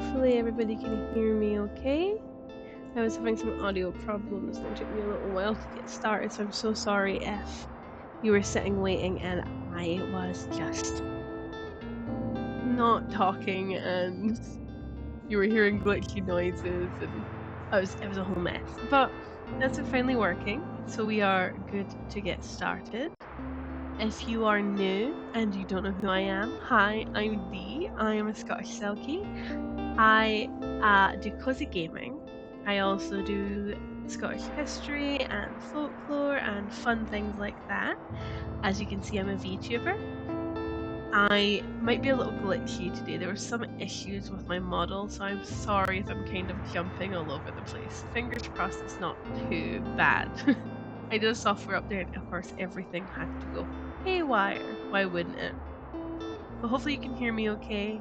Hopefully everybody can hear me okay. I was having some audio problems and it took me a little while to get started, so I'm so sorry if you were sitting waiting and I was just not talking and you were hearing glitchy noises and it was a whole mess. But that's finally working, so we are good to get started. If you are new and you don't know who I am, hi, I'm Dee. I am a Scottish Selkie. I do cozy gaming. I also do Scottish history and folklore and fun things like that. As you can see, I'm a VTuber. I might be a little glitchy today. There were some issues with my model, so I'm sorry if I'm kind of jumping all over the place. Fingers crossed it's not too bad. I did a software update, and of course everything had to go haywire. Why wouldn't it? But hopefully you can hear me okay,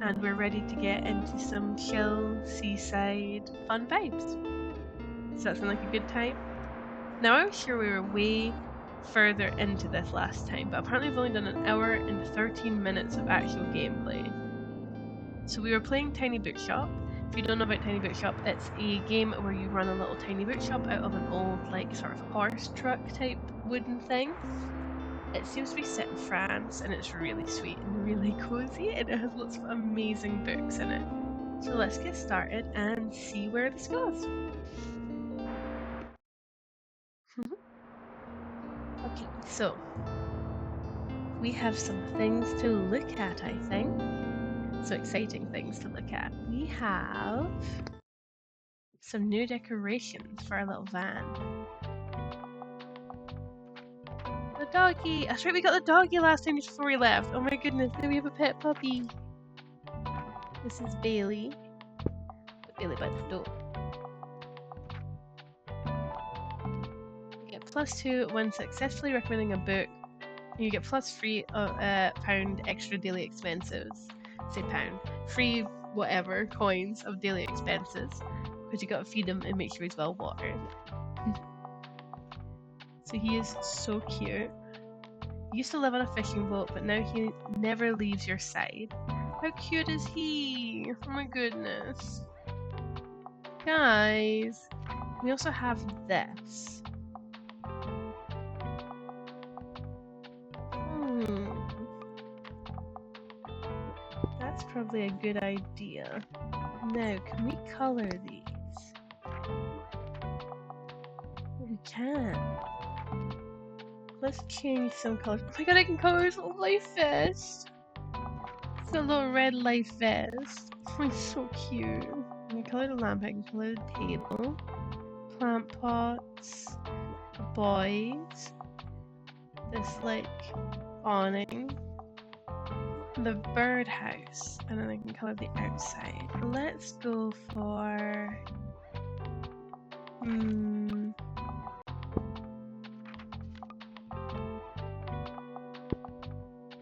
and we're ready to get into some chill, seaside, fun vibes. Does that sound like a good time? Now I was sure we were way further into this last time, but apparently I've only done an hour and 13 minutes of actual gameplay. So we were playing Tiny Bookshop. If you don't know about Tiny Bookshop, it's a game where you run a little tiny bookshop out of an old, like, sort of horse truck type wooden thing. It seems to be set in France, and it's really sweet and really cozy, and it has lots of amazing books in it. So let's get started and see where this goes. Okay, so we have some things to look at, I think. So exciting things to look at. We have some new decorations for our little van. The doggy! That's right, we got the doggy last time just before we left. Oh my goodness, now we have a pet puppy. This is Bailey. Put Bailey by the door. You get +2 when successfully recommending a book. You get +3 pound extra daily expenses. Say pound. Free whatever coins of daily expenses. Because you gotta feed him and make sure he's well watered. So he is so cute. He used to live on a fishing boat, but now he never leaves your side. How cute is he? Oh my goodness. Guys, we also have this. That's probably a good idea. Now, can we color these? We can. Let's change some colors. Oh my god, I can color his little life vest! It's a little red life vest. Oh, it's so cute. I can color the lamp, I can color the table. Plant pots. The boys. This, like, awning. The birdhouse. And then I can color the outside. Let's go for...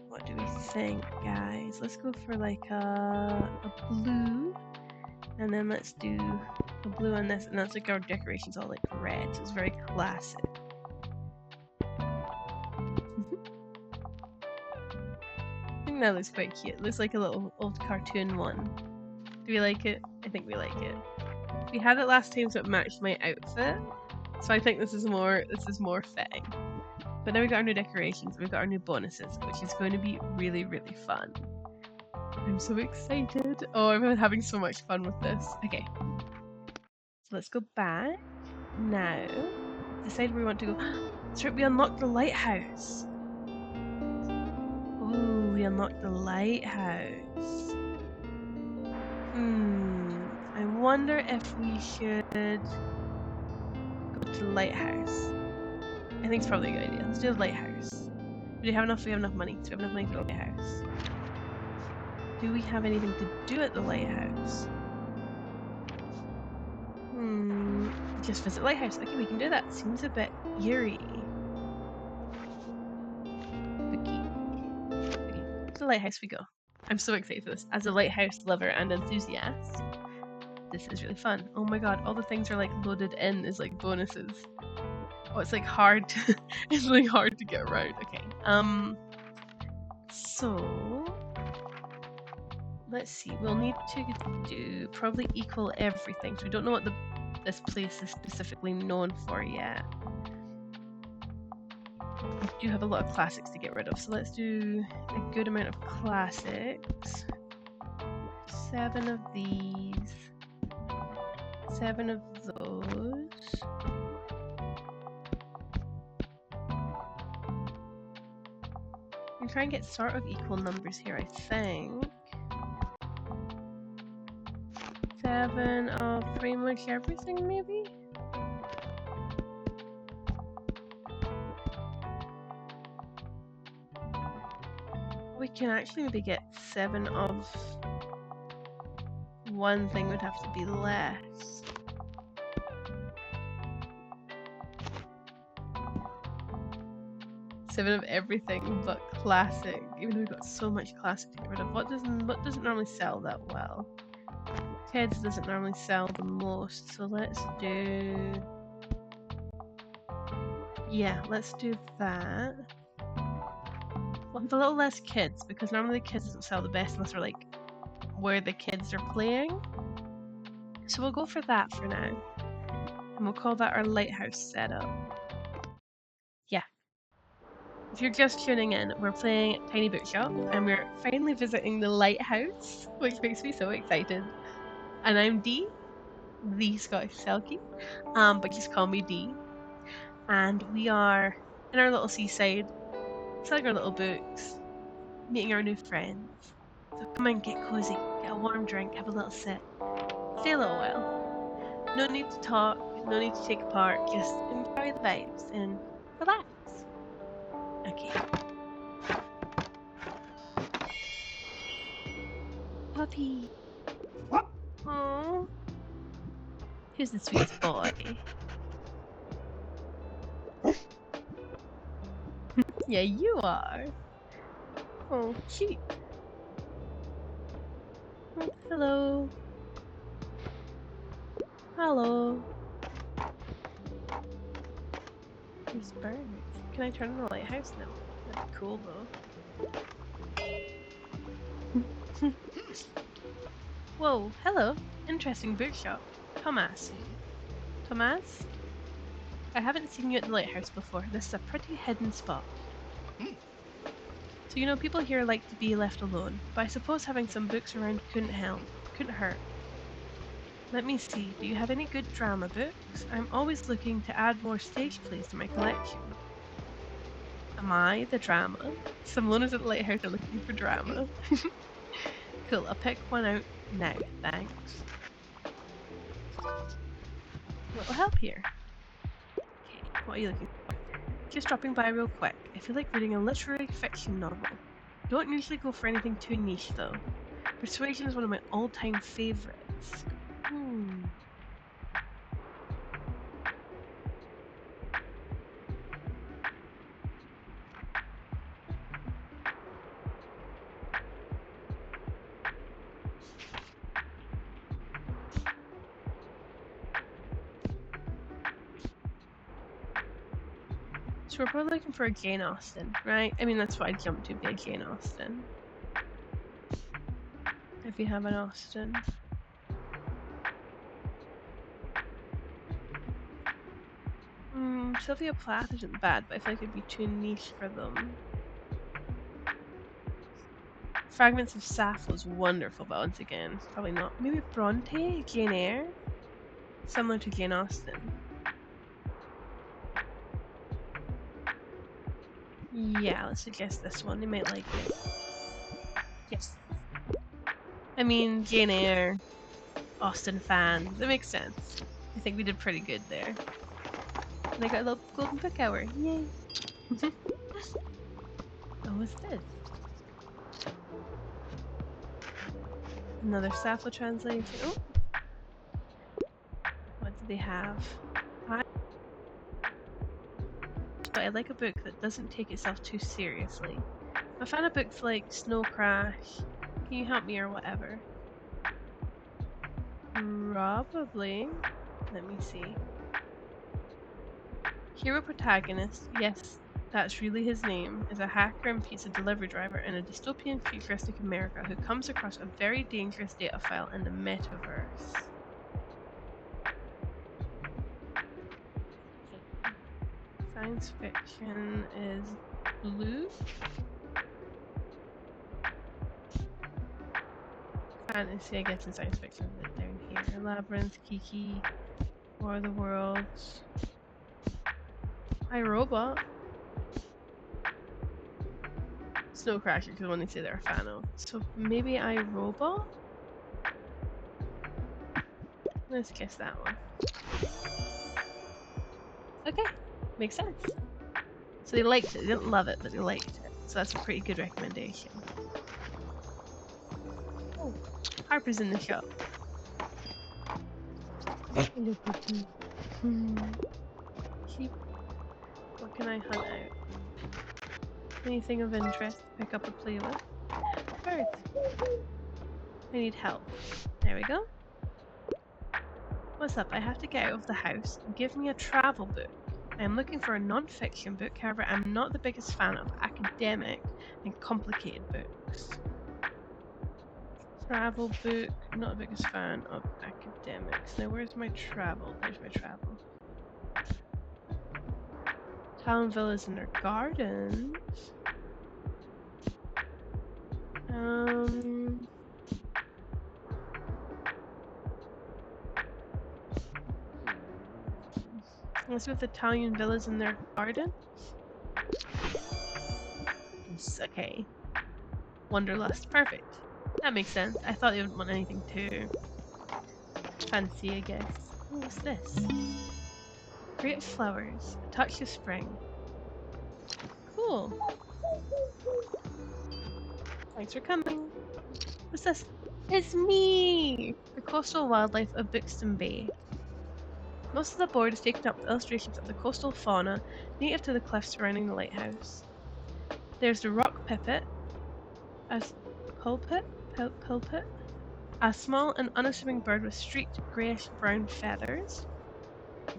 What do we think, guys? Let's go for like a blue, and then let's do a blue on this, and that's like our decorations all like red, so it's very classic. I think that looks quite cute. It looks like a little old cartoon one. Do we like it? I think we like it. We had it last time, so it matched my outfit. So I think this is more fitting. But now we got our new decorations, and we've got our new bonuses, which is going to be really, really fun. I'm so excited. Oh, I'm having so much fun with this. Okay. So let's go back. Now, decide where we want to go. That's right, we unlocked the lighthouse. Oh, we unlocked the lighthouse. I wonder if we should go to the lighthouse. I think it's probably a good idea. Let's do the lighthouse. Do we have enough? We have enough money. So we have enough money for the lighthouse. Do we have anything to do at the lighthouse? Just visit lighthouse. Okay, we can do that. Seems a bit eerie. Okay. To the lighthouse we go. I'm so excited for this. As a lighthouse lover and enthusiast, this is really fun. Oh my god, all the things are like loaded in as like bonuses. Oh, it's like hard to it's really hard to get around. Okay. So let's see. We'll need to do probably equal everything. So we don't know what this place is specifically known for yet. We do have a lot of classics to get rid of, so let's do a good amount of classics. 7 of these. 7 of those. We can try and get sort of equal numbers here, I think. 7 of pretty much everything, maybe? We can actually maybe get 7 of one thing would have to be less. Seven of everything but classic. Even though we've got so much classic to get rid of. What doesn't normally sell that well? Kids doesn't normally sell the most, so let's do... Yeah, let's do that. We'll have a little less kids, because normally kids doesn't sell the best unless we're like where the kids are playing. So we'll go for that for now. And we'll call that our Lighthouse setup. Yeah. If you're just tuning in, we're playing at Tiny Bookshop and we're finally visiting the Lighthouse, which makes me so excited. And I'm Dee, DScottishSelkie, but just call me Dee. And we are in our little seaside, selling our little books, meeting our new friends. So come and get cozy, get a warm drink, have a little sip, stay a little while. No need to talk, no need to take part, just enjoy the vibes and relax. Okay. Puppy. Aww. Who's the sweetest boy? Yeah, you are. Oh, cute. Oh, hello. Hello. There's birds. Can I turn on the lighthouse now? That'd be cool though. Whoa, hello. Interesting bookshop. Thomas. Thomas? I haven't seen you at the lighthouse before. This is a pretty hidden spot. So you know, people here like to be left alone, but I suppose having some books around couldn't hurt. Let me see, do you have any good drama books? I'm always looking to add more stage plays to my collection. Am I the drama? Some loners at the lighthouse are looking for drama. Cool, I'll pick one out now, thanks. What will help here? Okay, what are you looking for? Just dropping by real quick. I feel like reading a literary fiction novel. Don't usually go for anything too niche though. Persuasion is one of my all-time favourites. So we're probably looking for a Jane Austen, right? I mean, that's what I'd jump to, be a Jane Austen. If you have an Austen. Sylvia Plath isn't bad, but I feel like it'd be too niche for them. Fragments of Sappho's wonderful, but once again, probably not. Maybe Bronte? Jane Eyre? Similar to Jane Austen. Yeah, let's suggest this one. They might like it. Yes. I mean, Jane Eyre, Austen fans. It makes sense. I think we did pretty good there. And I got a little golden book hour. Yay! Oh, what's this? Another Sappho translation. Oh! What do they have? But I like a book that doesn't take itself too seriously. I'm a fan of books like Snow Crash, Can You Help Me or whatever. Probably. Let me see. Hero protagonist, yes. That's really his name, is a hacker and pizza delivery driver in a dystopian futuristic America who comes across a very dangerous data file in the metaverse. Science fiction is blue. Fantasy, I guess, and science fiction is down here. Labyrinth, Kiki, War of the Worlds. iRobot. Snow Crasher, because when they say they're a fan of. So maybe iRobot? Let's guess that one. Okay, makes sense. So they liked it. They didn't love it, but they liked it. So that's a pretty good recommendation. Oh, Harper's in the shop. Hello, Pookie. Sheep. What can I hunt out? Anything of interest to pick up or play with? Birds. I need help. There we go. What's up? I have to get out of the house. Give me a travel book. I am looking for a non-fiction book, however I'm not the biggest fan of academic and complicated books. Travel book, not the biggest fan of academics. Now where's my travel? There's my travel. Town villas and their gardens. Let's go with Italian villas in their garden. Okay. Wanderlust, perfect. That makes sense. I thought they wouldn't want anything too fancy, I guess. Oh, what's this? Great flowers, a touch of spring. Cool. Thanks for coming. What's this? It's me! The coastal wildlife of Buxton Bay. Most of the board is taken up with illustrations of the coastal fauna native to the cliffs surrounding the lighthouse. There's the rock pipit, pulpit, a small and unassuming bird with streaked greyish-brown feathers.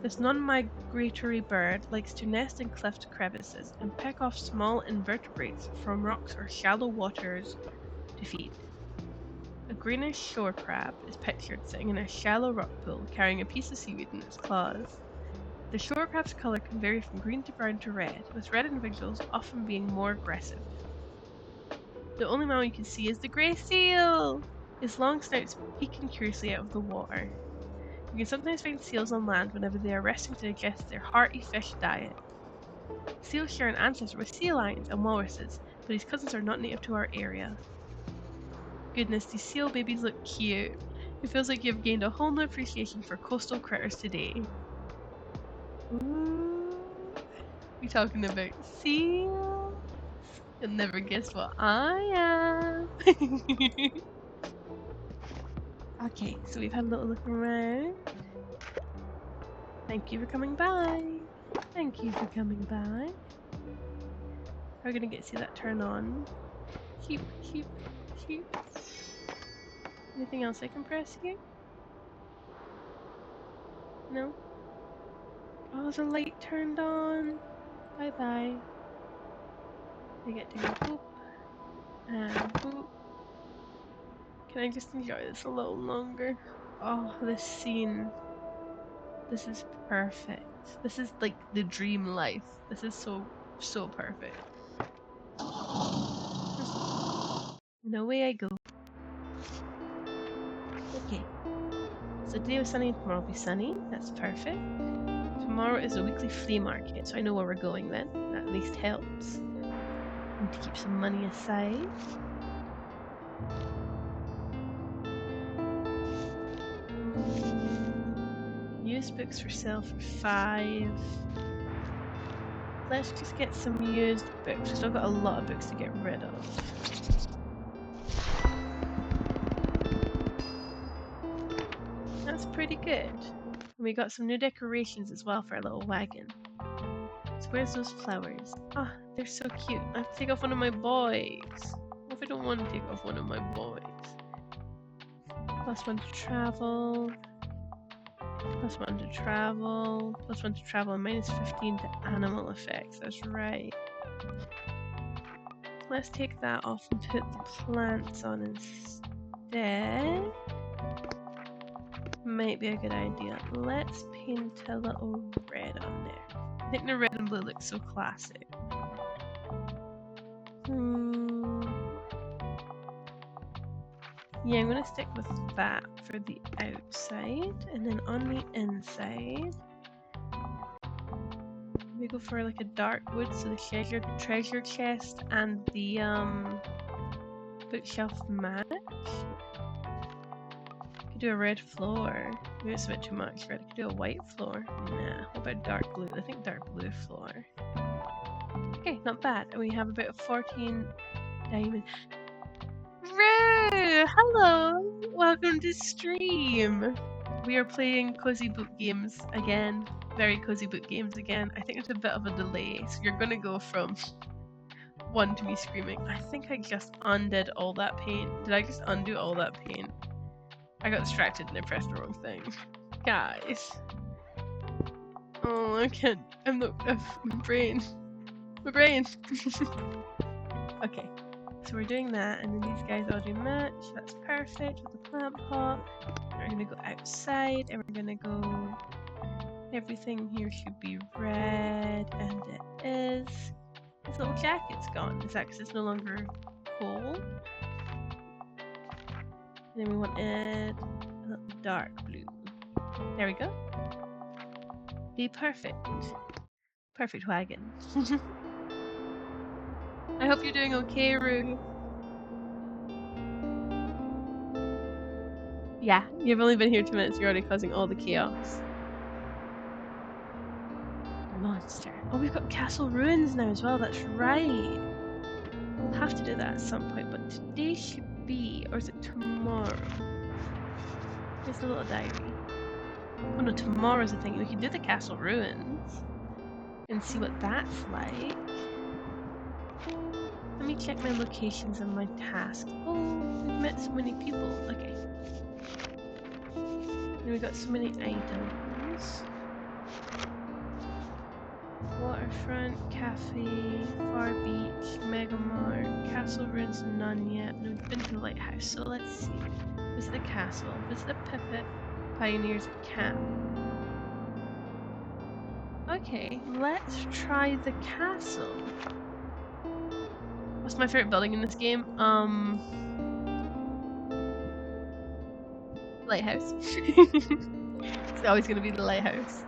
This non-migratory bird likes to nest in cliff crevices and pick off small invertebrates from rocks or shallow waters to feed. A greenish shore crab is pictured sitting in a shallow rock pool carrying a piece of seaweed in its claws. The shore crab's colour can vary from green to brown to red, with red individuals often being more aggressive. The only mammal you can see is the grey seal! Its long snouts peeking curiously out of the water. You can sometimes find seals on land whenever they are resting to digest their hearty fish diet. Seals share an ancestor with sea lions and walruses, but these cousins are not native to our area. Goodness, these seal babies look cute. It feels like you've gained a whole new appreciation for coastal critters today. Ooh. We talking about seals? You'll never guess what I am. Okay, so we've had a little look around. Thank you for coming by. Thank you for coming by. We're gonna see that turn on. Sheep. Anything else I can press here? No? Oh, the light turned on. Bye bye. I get to go boop. And boop. Can I just enjoy this a little longer? Oh, this scene. This is perfect. This is like the dream life. This is so perfect. And away I go. Okay. So today was sunny, tomorrow will be sunny. That's perfect. Tomorrow is a weekly flea market, so I know where we're going then. That at least helps. Need to keep some money aside. Used books for sale for 5. Let's just get some used books. We've still got a lot of books to get rid of. That's pretty good. And we got some new decorations as well for our little wagon. So where's those flowers? Ah, oh, they're so cute. I have to take off one of my boys. What if I don't want to take off one of my boys? +1 to travel. +1 to travel. +1 to travel and -15 to animal effects, that's right. Let's take that off and put the plants on instead. Might be a good idea. Let's paint a little red on there. I think the red and blue looks so classic. Yeah, I'm gonna stick with that for the outside, and then on the inside, we go for like a dark wood, so the treasure chest and the bookshelf match. Could do a red floor. Maybe it's a bit too much red. I could do a white floor. Nah, what about dark blue? I think dark blue floor. Okay, not bad. And we have about 14 diamonds. Roo! Hello! Welcome to stream! We are playing cozy book games again. Very cozy book games again. I think there's a bit of a delay, so you're gonna go from one to me screaming. I think I just undid all that paint. Did I just undo all that paint? I got distracted and I pressed the wrong thing. Guys. Oh, I can't. I'm not. My brain. My brain! Okay. So we're doing that, and then these guys all do match. That's perfect with the plant pot. We're gonna go outside, and we're gonna go. Everything here should be red, and it is. This little jacket's gone. Is that because it's no longer cold? And then we wanted a little dark blue. There we go. Be perfect. Perfect wagon. I hope you're doing okay, Rue. Yeah, you've only been here 2 minutes, you're already causing all the chaos. Monster. Oh, we've got castle ruins now as well, that's right. We'll have to do that at some point, but today should be, or is it tomorrow? Here's the little diary. Oh no, tomorrow's the thing. We can do the castle ruins and see what that's like. Let me check my locations and my tasks. Oh, we've met so many people. Okay. And we got so many items. Waterfront, cafe, far beach, mega mart, castle ruins, none yet. No, we've been to the lighthouse, so let's see. Visit the castle, visit the pivot, pioneers camp. Okay, let's try the castle. What's my favorite building in this game? Lighthouse. It's always gonna be the lighthouse.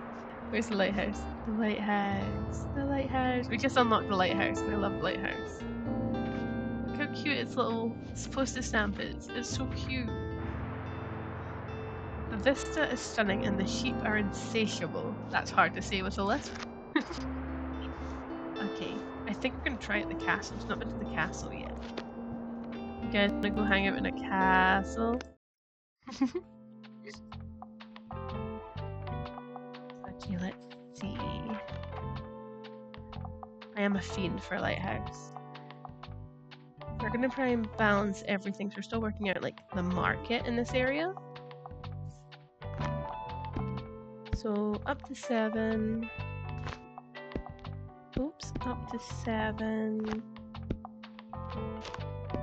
Where's the lighthouse? The lighthouse. The lighthouse. We just unlocked the lighthouse, and I love the lighthouse. Look how cute its little post-it stamp is. It's so cute. The vista is stunning, and the sheep are insatiable. That's hard to say with a lisp. Okay, I think we're gonna try at the castle. It's not been to the castle yet. You guys wanna go hang out in a castle? Okay, let's see. I am a fiend for a lighthouse. We're gonna try and balance everything. So we're still working out like the market in this area. So up to 7. Oops, up to 7.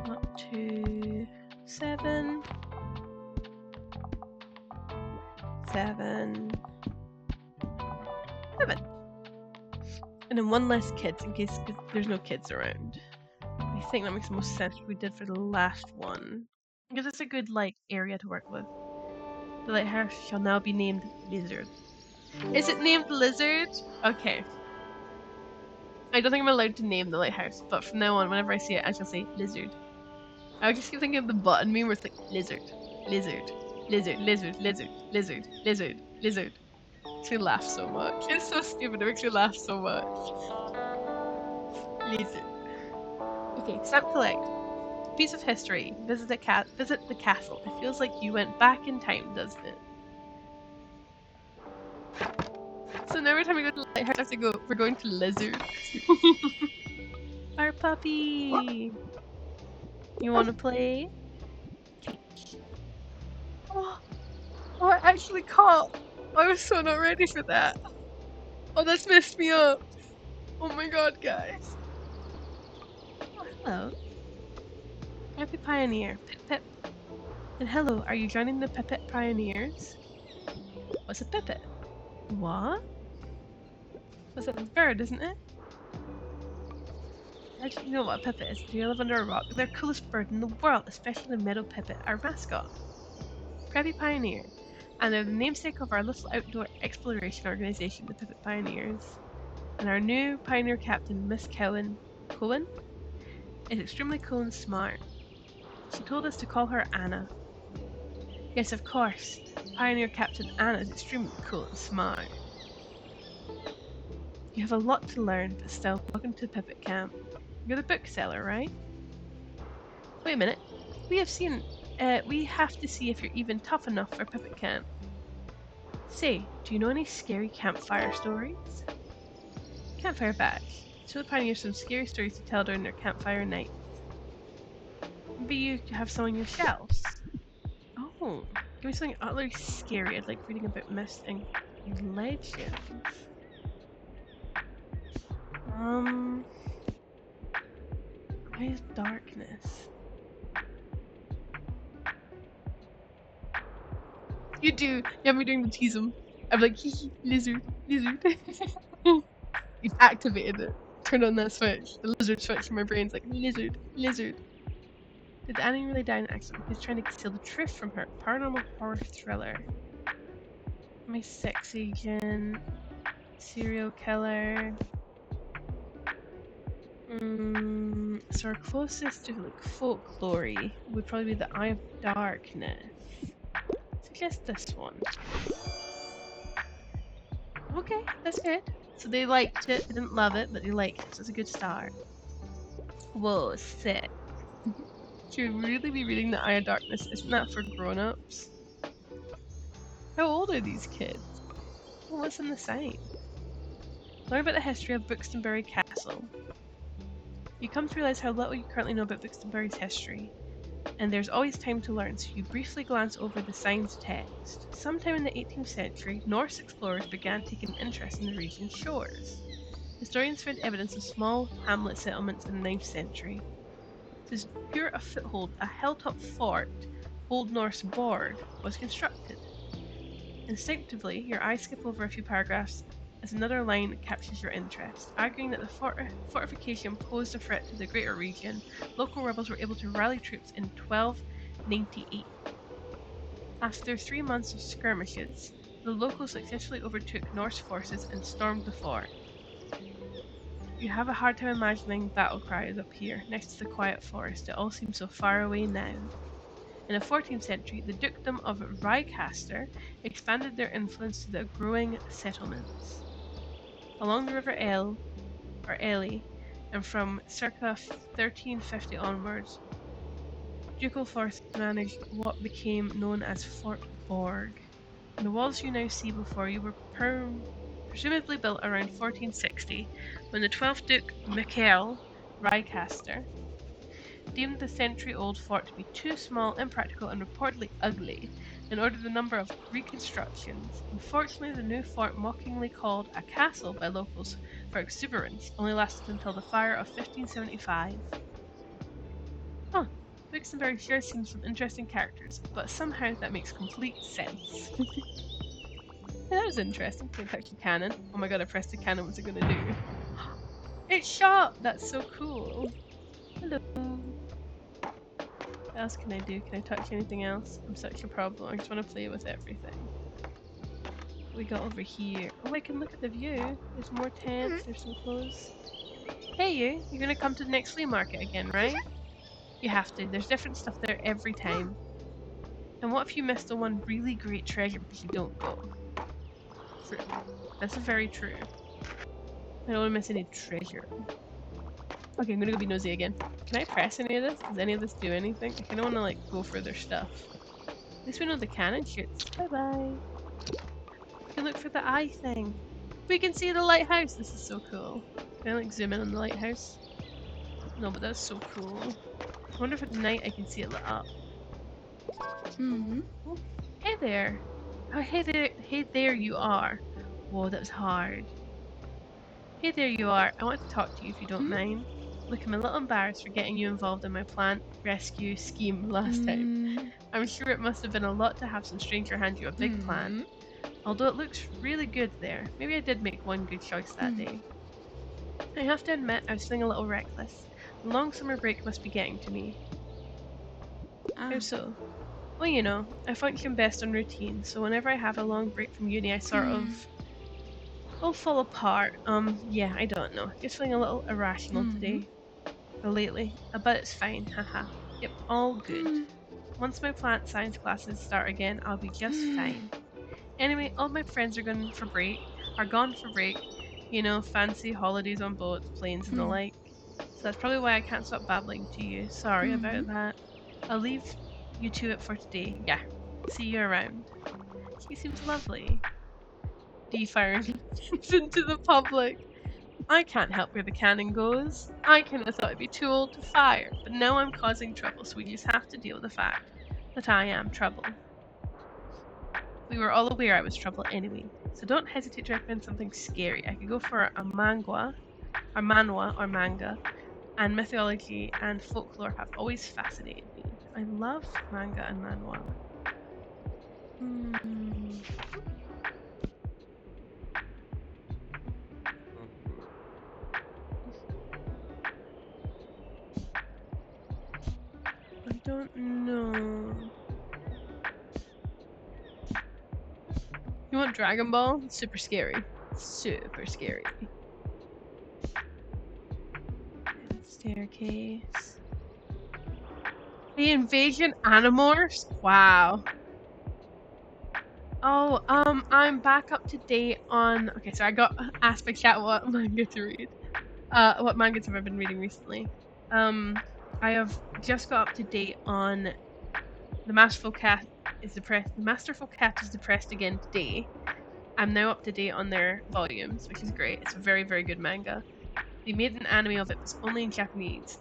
Up to 7. 7. 7. And then one less kids in case there's no kids around. I think that makes the most sense what we did for the last one. Because it's a good like area to work with. The lighthouse shall now be named Lizard. Is it named Lizard? Okay. I don't think I'm allowed to name the lighthouse, but from now on, whenever I see it, I shall say Lizard. I just keep thinking of the button meme where it's like Lizard, Lizard, Lizard, Lizard, Lizard, Lizard, Lizard, Lizard. It makes me laugh so much. It's so stupid, it makes me laugh so much. Lizard. Okay, stamp collect. Piece of history. Visit the castle. It feels like you went back in time, doesn't it? So now every time we go to the lighthouse, I have to go. We're going to Lizard. Our puppy. You want to play? Oh, I actually caught. I was so not ready for that. Oh, that's messed me up. Oh my god, guys. Oh, hello. Happy Pioneer. Pip Pip. And hello, are you joining the Pipit Pioneers? What's a Pipit? What? What's a bird, isn't it? How do you know what a Pipit is? Do you live under a rock? They're the coolest bird in the world, especially the meadow pipit, our mascot. Preppy Pioneer. And they're the namesake of our little outdoor exploration organisation, the Pipit Pioneers. And our new pioneer captain, Miss Cohen, is extremely cool and smart. She told us to call her Anna. Yes, of course. Pioneer Captain Anna is extremely cool and smart. You have a lot to learn, but still, welcome to Pipit Camp. You're the bookseller, right? Wait a minute. We have to see if you're even tough enough for Pipit Camp. Say, do you know any scary campfire stories? Campfire badge. Show the pioneers some scary stories to tell during their campfire night. Maybe you have some on your shelves. Oh, give me something utterly scary. I'd like reading about myths and legends. Why is darkness? You do. You have me doing the tease 'em. I'm like, hee hee, lizard, lizard. You've activated it. Turned on that switch. The lizard switch in my brain's like, lizard, lizard. Did Annie really die in an accident? He's trying to conceal the truth from her. Paranormal horror thriller. My sex agent. Serial killer. So our closest to like folklore would probably be the Eye of Darkness. Suggest this one. Okay, that's good. So they liked it, they didn't love it, but they liked it, so it's a good start. Whoa, sick. Should we really be reading the Eye of Darkness? Isn't that for grown-ups? How old are these kids? Well, what's in the sign? Learn about the history of Buxtonbury Castle. You come to realize how little you currently know about Buxtonbury's history, and there's always time to learn, so you briefly glance over the sign's text. Sometime in the 18th century, Norse explorers began taking interest in the region's shores. Historians found evidence of small hamlet settlements in the 9th century. To secure a foothold, a hilltop fort, Old Norse Borg, was constructed. Instinctively, your eyes skip over a few paragraphs as another line captures your interest. Arguing that the fortification posed a threat to the greater region, local rebels were able to rally troops in 1298. After 3 months of skirmishes, the locals successfully overtook Norse forces and stormed the fort. You have a hard time imagining battle cries up here, next to the quiet forest. It all seems so far away now. In the 14th century, the Dukedom of Rheicaster expanded their influence to the growing settlements. Along the River Ele, and from circa 1350 onwards, ducal forces managed what became known as Fort Borg. The walls you now see before you were presumably built around 1460, when the 12th Duke Michael Rheicaster deemed the century-old fort to be too small, impractical, and reportedly ugly, and ordered a number of reconstructions. Unfortunately, the new fort, mockingly called a castle by locals for exuberance, only lasted until the fire of 1575. Huh. Buxtonbury sure seems some interesting characters, but somehow that makes complete sense. Yeah, that was interesting. Can I touch the cannon? Oh my god, I pressed the cannon. What's it gonna do? It shot! That's so cool. Hello. What else can I do? Can I touch anything else? I'm such a problem. I just want to play with everything. What we got over here? Oh, I can look at the view. There's more tents. There's some clothes. Hey, you're gonna come to the next flea market again, right? You have to. There's different stuff there every time. And what if you missed the one really great treasure because you don't go? True. That's very true. I don't want to miss any treasure. Okay, I'm gonna go be nosy again. Can I press any of this? Does any of this do anything? I kinda wanna like go for their stuff. At least we know the cannon shoots. Bye bye. We can look for the eye thing. We can see the lighthouse! This is so cool. Can I like zoom in on the lighthouse? No, but that's so cool. I wonder if at night I can see it lit up. Oh, hey there! Oh, hey there you are. Whoa, that was hard. Hey, there you are. I want to talk to you if you don't mind. Look, I'm a little embarrassed for getting you involved in my plant rescue scheme last time. I'm sure it must have been a lot to have some stranger hand you a big plan. Although it looks really good there. Maybe I did make one good choice that day. I have to admit, I was feeling a little reckless. The long summer break must be getting to me. How so? Well, you know, I function best on routine, so whenever I have a long break from uni, I sort of all fall apart. Yeah, I don't know. Just feeling a little irrational today. Or lately. But it's fine, haha. Yep, all good. Once my plant science classes start again, I'll be just fine. Anyway, all my friends are gone for break. You know, fancy holidays on boats, planes, and the like. So that's probably why I can't stop babbling to you. Sorry about that. I'll leave you to it for today. Yeah. See you around. She seems lovely. Defiring into the public. I can't help where the cannon goes. I kinda thought I'd be too old to fire, but now I'm causing trouble, so we just have to deal with the fact that I am trouble. We were all aware I was trouble anyway, so don't hesitate to recommend something scary. I could go for a manhwa, or manga, and mythology and folklore have always fascinated me. I love manga and manhwa. I don't know. You want Dragon Ball? Super scary. Super scary. Staircase. The Invasion Animorphs? Wow. Oh, I'm back up to date on. Okay, so I got asked by chat what manga to read. What mangas have I been reading recently? I have just got up to date on The Masterful Cat is Depressed. The Masterful Cat is Depressed Again Today. I'm now up to date on their volumes, which is great. It's a very, very good manga. They made an anime of it, but it's only in Japanese.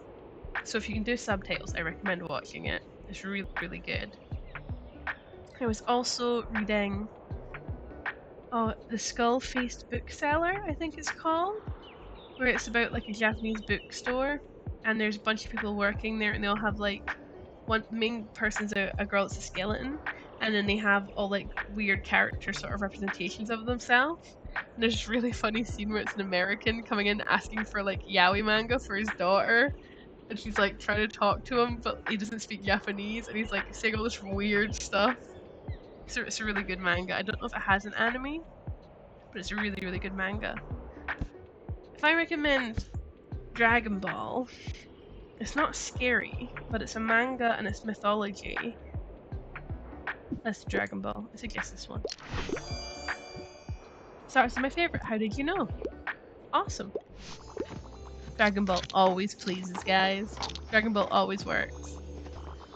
So if you can do subtitles, I recommend watching it. It's really, really good. I was also reading The Skull-Faced Bookseller, I think it's called, where it's about like a Japanese bookstore, and there's a bunch of people working there, and they all have like one main person's a girl that's a skeleton, and then they have all like weird character sort of representations of themselves. And there's this really funny scene where it's an American coming in asking for like yaoi manga for his daughter, and she's like trying to talk to him, but he doesn't speak Japanese, and he's like saying all this weird stuff. So it's a really good manga. I don't know if it has an anime, but it's a really, really good manga. If I recommend Dragon Ball, it's not scary, but it's a manga and it's mythology. That's Dragon Ball. I suggest this one. Starts with my favorite. How did you know? Awesome. Dragon Ball always pleases, guys. Dragon Ball always works.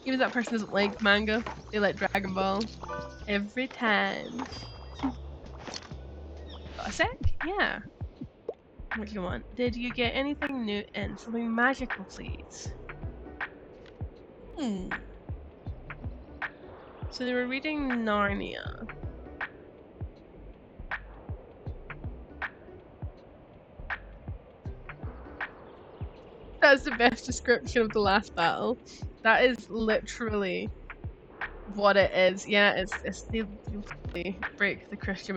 Even if that person doesn't like manga, they like Dragon Ball. Every time. Got a sec? Yeah. What do you want? Did you get anything new in? Something magical, please. So they were reading Narnia. That's the best description of the last battle. That is literally what it is. Yeah, it's they break the Christian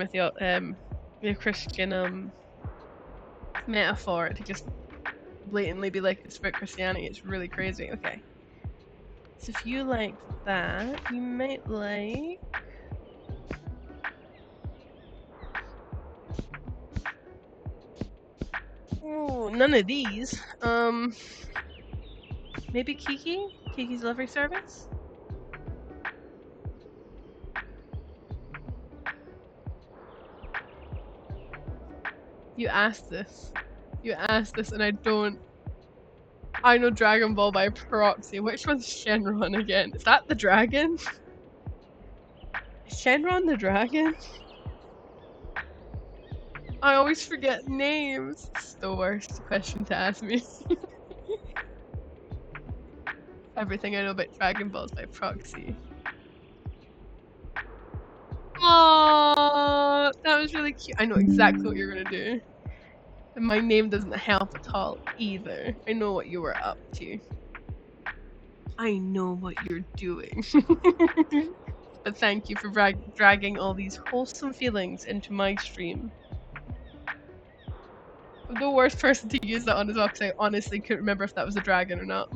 metaphor to just blatantly be like it's about Christianity. It's really crazy. Okay. So if you like that, you might like. Oh, none of these. Maybe Kiki's delivery service. You asked this, and I know Dragon Ball by proxy. Which one's Shenron again? Is that the dragon? Is Shenron the dragon? I always forget names. It's the worst question to ask me. Everything I know about Dragon Ball is by proxy. Oh, that was really cute. I know exactly what you're gonna do. And my name doesn't help at all either. I know what you were up to. I know what you're doing. But thank you for dragging all these wholesome feelings into my stream. I'm the worst person to use that on as well because I honestly couldn't remember if that was a dragon or not.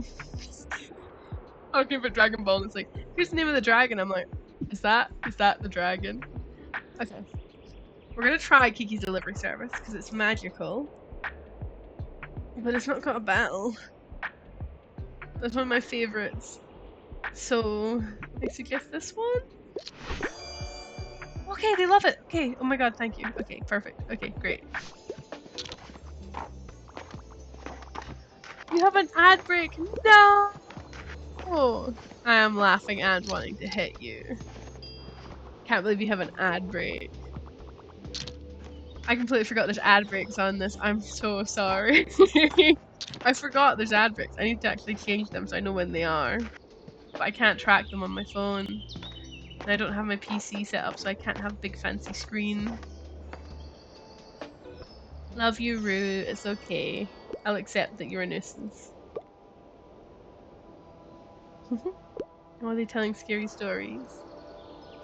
Talking about Dragon Ball and it's like, here's the name of the dragon. I'm like, is that the dragon? Okay. We're gonna try Kiki's delivery service because it's magical. But it's not got a bell. That's one of my favorites. So I suggest this one. Okay, they love it. Okay, oh my god, thank you. Okay, perfect. Okay, great. You have an ad break. No. Oh, I am laughing and wanting to hit you. Can't believe you have an ad break. I completely forgot there's ad breaks on this. I'm so sorry. I forgot there's ad breaks. I need to actually change them so I know when they are. But I can't track them on my phone. And I don't have my PC set up, so I can't have a big fancy screen. Love you, Rue. It's okay. I'll accept that you're a nuisance. Why are they telling scary stories?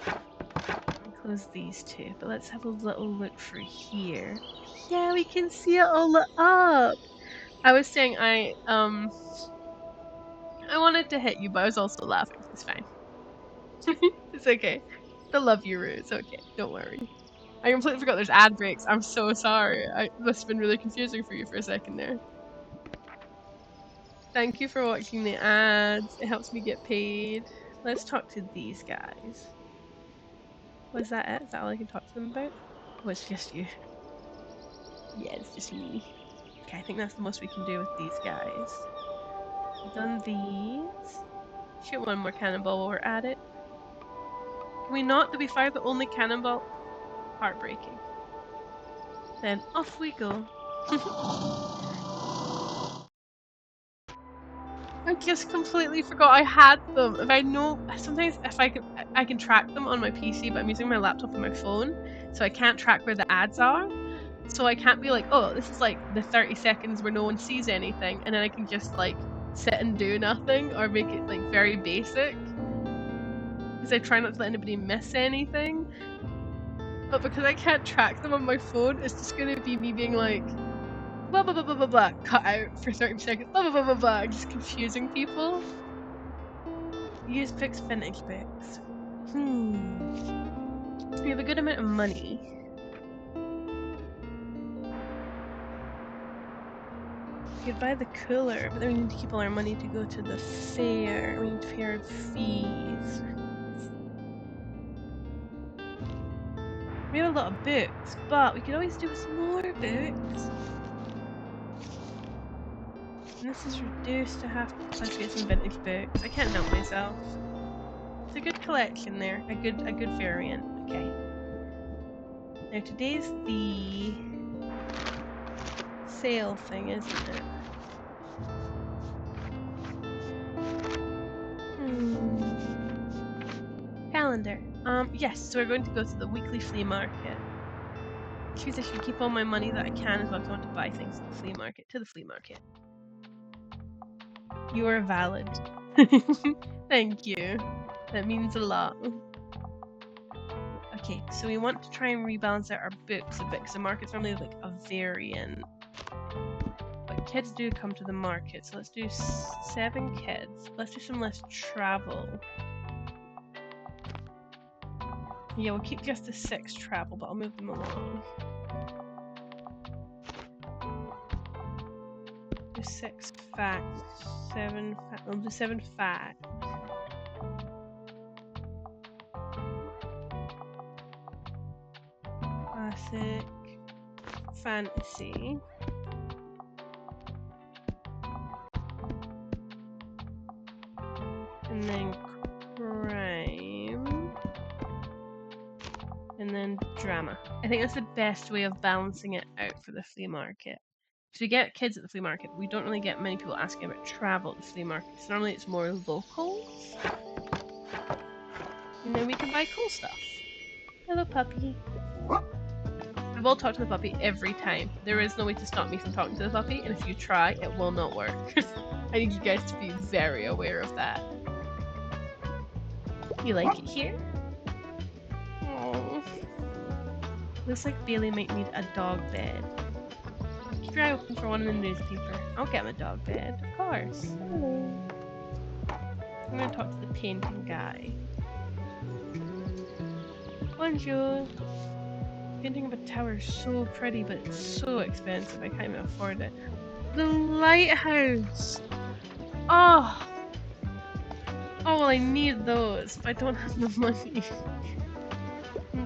I'll close these two, but let's have a little look for here. Yeah, we can see it all lit up. I was saying I wanted to hit you, but I was also laughing. It's fine. It's okay. I love you, Rue. It's okay. Don't worry. I completely forgot there's ad breaks. I'm so sorry. It must have been really confusing for you for a second there. Thank you for watching the ads. It helps me get paid. Let's talk to these guys. Was that it? Is that all I can talk to them about? Oh, it's just you. Yeah, it's just me. Okay, I think that's the most we can do with these guys. We've done these. Shoot one more cannonball while we're at it. Can we not? Did we fire the only cannonball? Heartbreaking. Then off we go. I just completely forgot I had them. If I know, sometimes if I can track them on my PC, but I'm using my laptop and my phone, so I can't track where the ads are. So I can't be like, oh, this is like the 30 seconds where no one sees anything, and then I can just like sit and do nothing or make it like very basic. Because I try not to let anybody miss anything. But because I can't track them on my phone, it's just gonna be me being like, blah blah blah blah blah blah, cut out for 30 seconds, blah blah blah blah blah, just confusing people. Use Pix vintage books. We have a good amount of money. We could buy the cooler, but then we need to keep all our money to go to the fair. We need to pay our fees. We have a lot of books, but we could always do with more books. And this is reduced to half. Let's get some vintage books. I can't help myself. It's a good collection there. A good variant. Okay. Now today's the sale thing, isn't it? Calendar. Yes, so we're going to go to the weekly flea market. Choose I should keep all my money that I can as well as I want to buy things at the flea market. To the flea market. You are valid. Thank you. That means a lot. Okay, so we want to try and rebalance out our books a bit because the market's normally like a variant. But kids do come to the market, so let's do 7 kids. Let's do some less travel. Yeah, we'll keep just the 6 travel, but I'll move them along. Do 6 facts, 7 facts. I'll do 7 facts. Classic. Fantasy. And then crime. And then drama. I think that's the best way of balancing it out for the flea market. So we get kids at the flea market, but we don't really get many people asking about travel at the flea market. So normally it's more locals. And then we can buy cool stuff. Hello, puppy. I will talk to the puppy every time. There is no way to stop me from talking to the puppy, and if you try, it will not work. I need you guys to be very aware of that. You like it here? Oh. Looks like Bailey might need a dog bed. Keep your eye open for one in the newspaper. I'll get him a dog bed, of course. Hello. I'm gonna talk to the painting guy. Bonjour. Painting of a tower is so pretty, but it's so expensive. I can't even afford it. The lighthouse. Oh. Oh, well, I need those, but I don't have the money.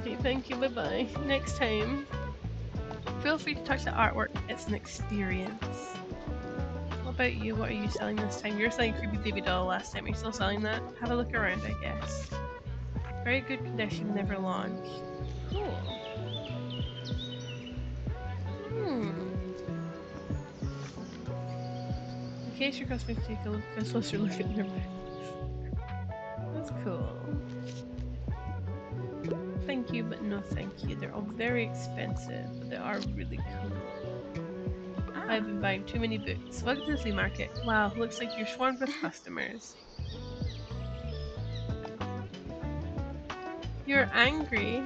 Okay, thank you. Bye bye. Next time. Feel free to touch the artwork. It's an experience. What about you? What are you selling this time? You were selling Creepy Baby Doll last time. Are you still selling that? Have a look around, I guess. Very good condition, never launched. Cool. In case your customers take a closer look at their bags. That's cool. Thank you, but no thank you. They're all very expensive, but they are really cool. I've been buying too many books. Welcome to the flea market. Wow, looks like you're swarmed with customers. You're angry?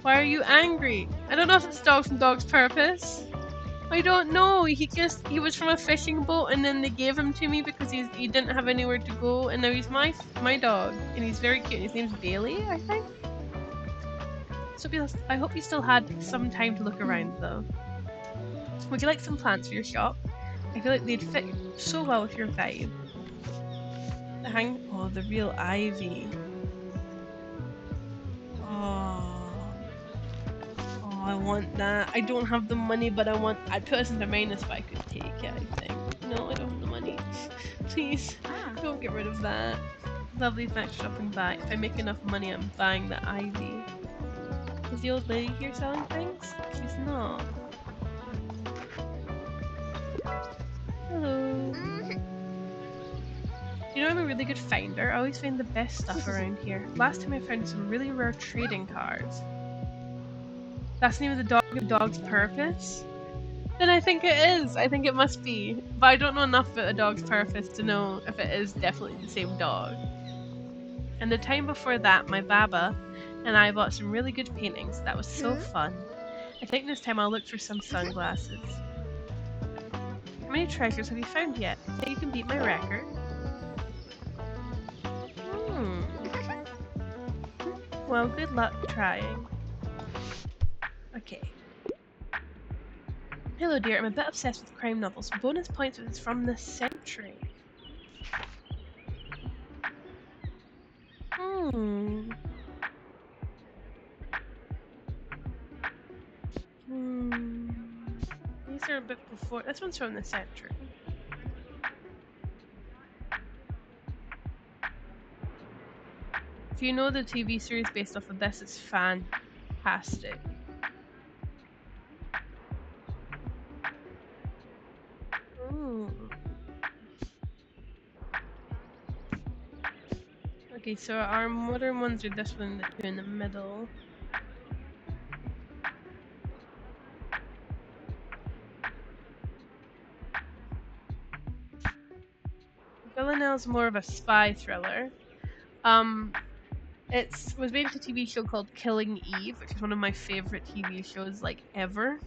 Why are you angry? I don't know if it's Dog from Dog's Purpose. I don't know. He was from a fishing boat, and then they gave him to me because he didn't have anywhere to go, and now he's my dog, and he's very cute. His name's Bailey, I think. So I hope you still had some time to look around, though. Would you like some plants for your shop? I feel like they'd fit so well with your vibe. Oh, the real ivy. Oh, I want that. I don't have the money, but I'd put us into minus, but I could take it, I think. No, I don't have the money. Please, don't get rid of that. Lovely, thanks for stopping by. If I make enough money, I'm buying the ivy. Is the old lady here selling things? She's not. Hello. You know I'm a really good finder? I always find the best stuff around here. Last time I found some really rare trading cards. That's the name of the Dog's Purpose? Then I think it is. I think it must be. But I don't know enough about a Dog's Purpose to know if it is definitely the same dog. And the time before that, my Baba and I bought some really good paintings. That was so fun. I think this time I'll look for some sunglasses. How many treasures have you found yet? I think you can beat my record. Well, good luck trying. Okay. Hello dear, I'm a bit obsessed with crime novels. Bonus points if it's from this century. These are a bit before. This one's from the century. If you know the TV series based off of this, it's fantastic. Okay, so our modern ones are this one, the two in the middle. Villanelle's more of a spy thriller. It was made into a TV show called Killing Eve, which is one of my favorite TV shows like ever.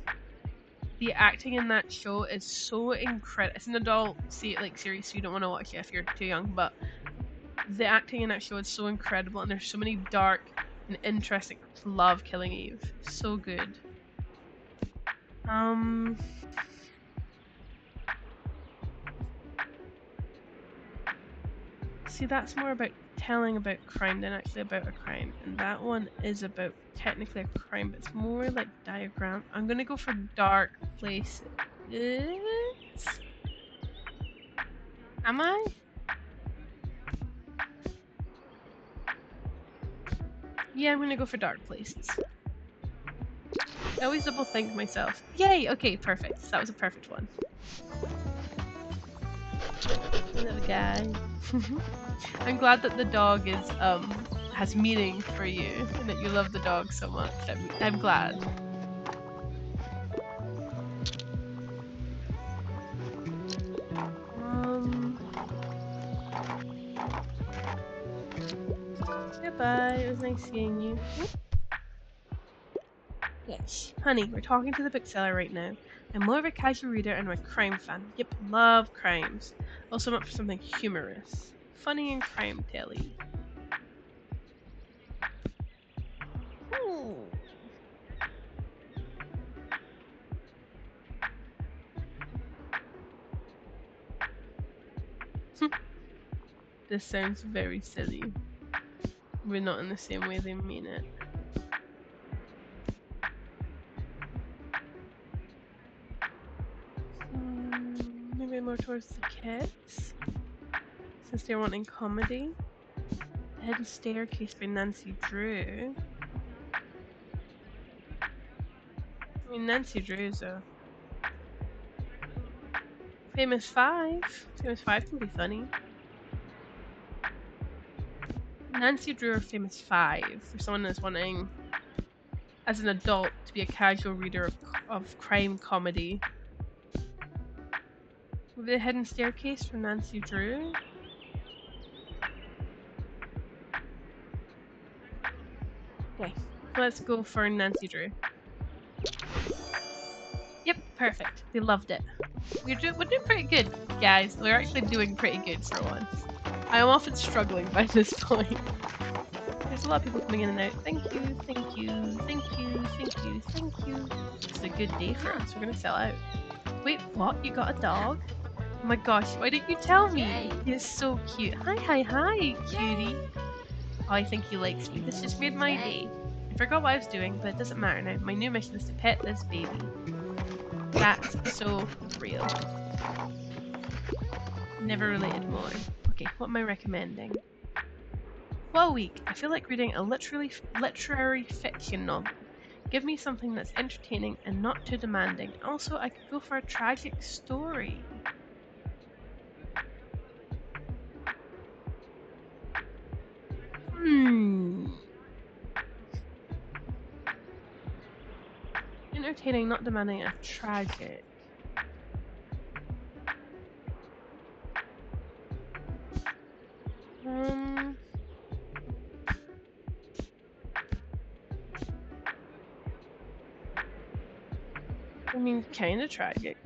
The acting in that show is so incredible. It's an adult series, so you don't want to watch it if you're too young, but the acting in that show is so incredible, and there's so many dark and interesting. I love Killing Eve. So good. See, that's more about telling about crime than actually about a crime, and that one is about technically a crime, but it's more like diagram. I'm gonna go for dark places. Am I? Yeah, I'm gonna go for dark places. I always double think myself. Yay! Okay, perfect. That was a perfect one. Little guy. I'm glad that the dog is has meaning for you and that you love the dog so much. I'm glad. Goodbye. It was nice seeing you. Yes. Honey, we're talking to the bookseller right now. I'm more of a casual reader and I'm a crime fan. Yep, love crimes. Also, I'm up for something humorous. Funny and crime telly. Ooh. This sounds very silly. We're not in the same way they mean it. Maybe more towards the kids, since they're wanting comedy. The Hidden Staircase by Nancy Drew. I mean, Nancy Drew's a famous five. Famous five can be funny. Nancy Drew or famous five for someone that's wanting, as an adult, to be a casual reader of crime comedy. The Hidden Staircase from Nancy Drew. Okay, let's go for Nancy Drew. Yep, perfect. They loved it. We're doing pretty good, guys. We're actually doing pretty good for once. I am often struggling by this point. There's a lot of people coming in and out. Thank you, thank you, thank you, thank you, thank you. It's a good day for us. We're gonna sell out. Wait, what? You got a dog? Oh my gosh, why didn't you tell me? He's so cute. Hi, cutie. Oh, I think he likes me. This just made my day. I forgot what I was doing, but it doesn't matter now. My new mission is to pet this baby. That's so real. Never related more. Okay, what am I recommending? Well, week. I feel like reading a literary fiction novel. Give me something that's entertaining and not too demanding. Also, I could go for a tragic story. Entertaining, not demanding, and tragic. I mean, kind of tragic.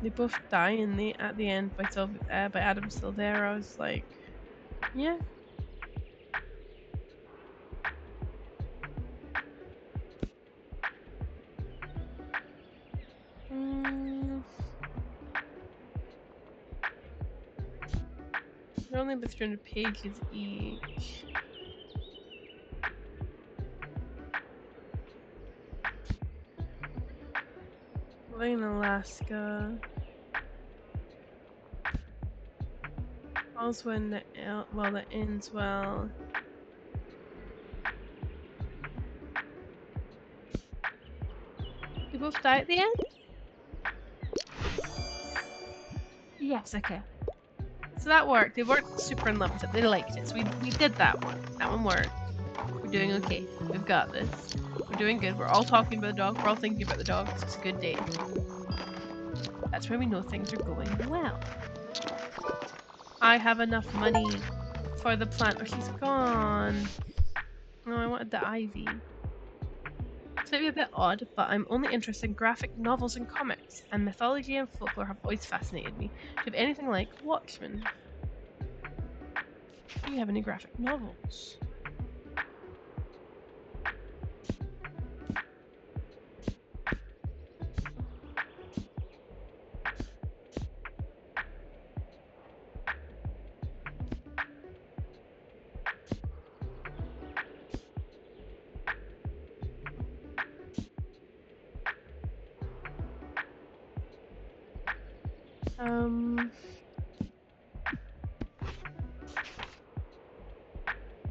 They both die at the end by Adam Silvera. I was like, yeah. They're only about 300 pages each. Living in Alaska. All's when that ends well. They both die at the end? Yes, okay. So that worked. They weren't super in love with it. They liked it. So we did that one. That one worked. We're doing okay. We've got this. We're doing good. We're all talking about the dog. We're all thinking about the dog. It's a good day. That's when we know things are going well. I have enough money for the plant. Oh, she's gone. No, I wanted the ivy. It's maybe a bit odd, but I'm only interested in graphic novels and comics, and mythology and folklore have always fascinated me. Do you have anything like Watchmen? Do you have any graphic novels?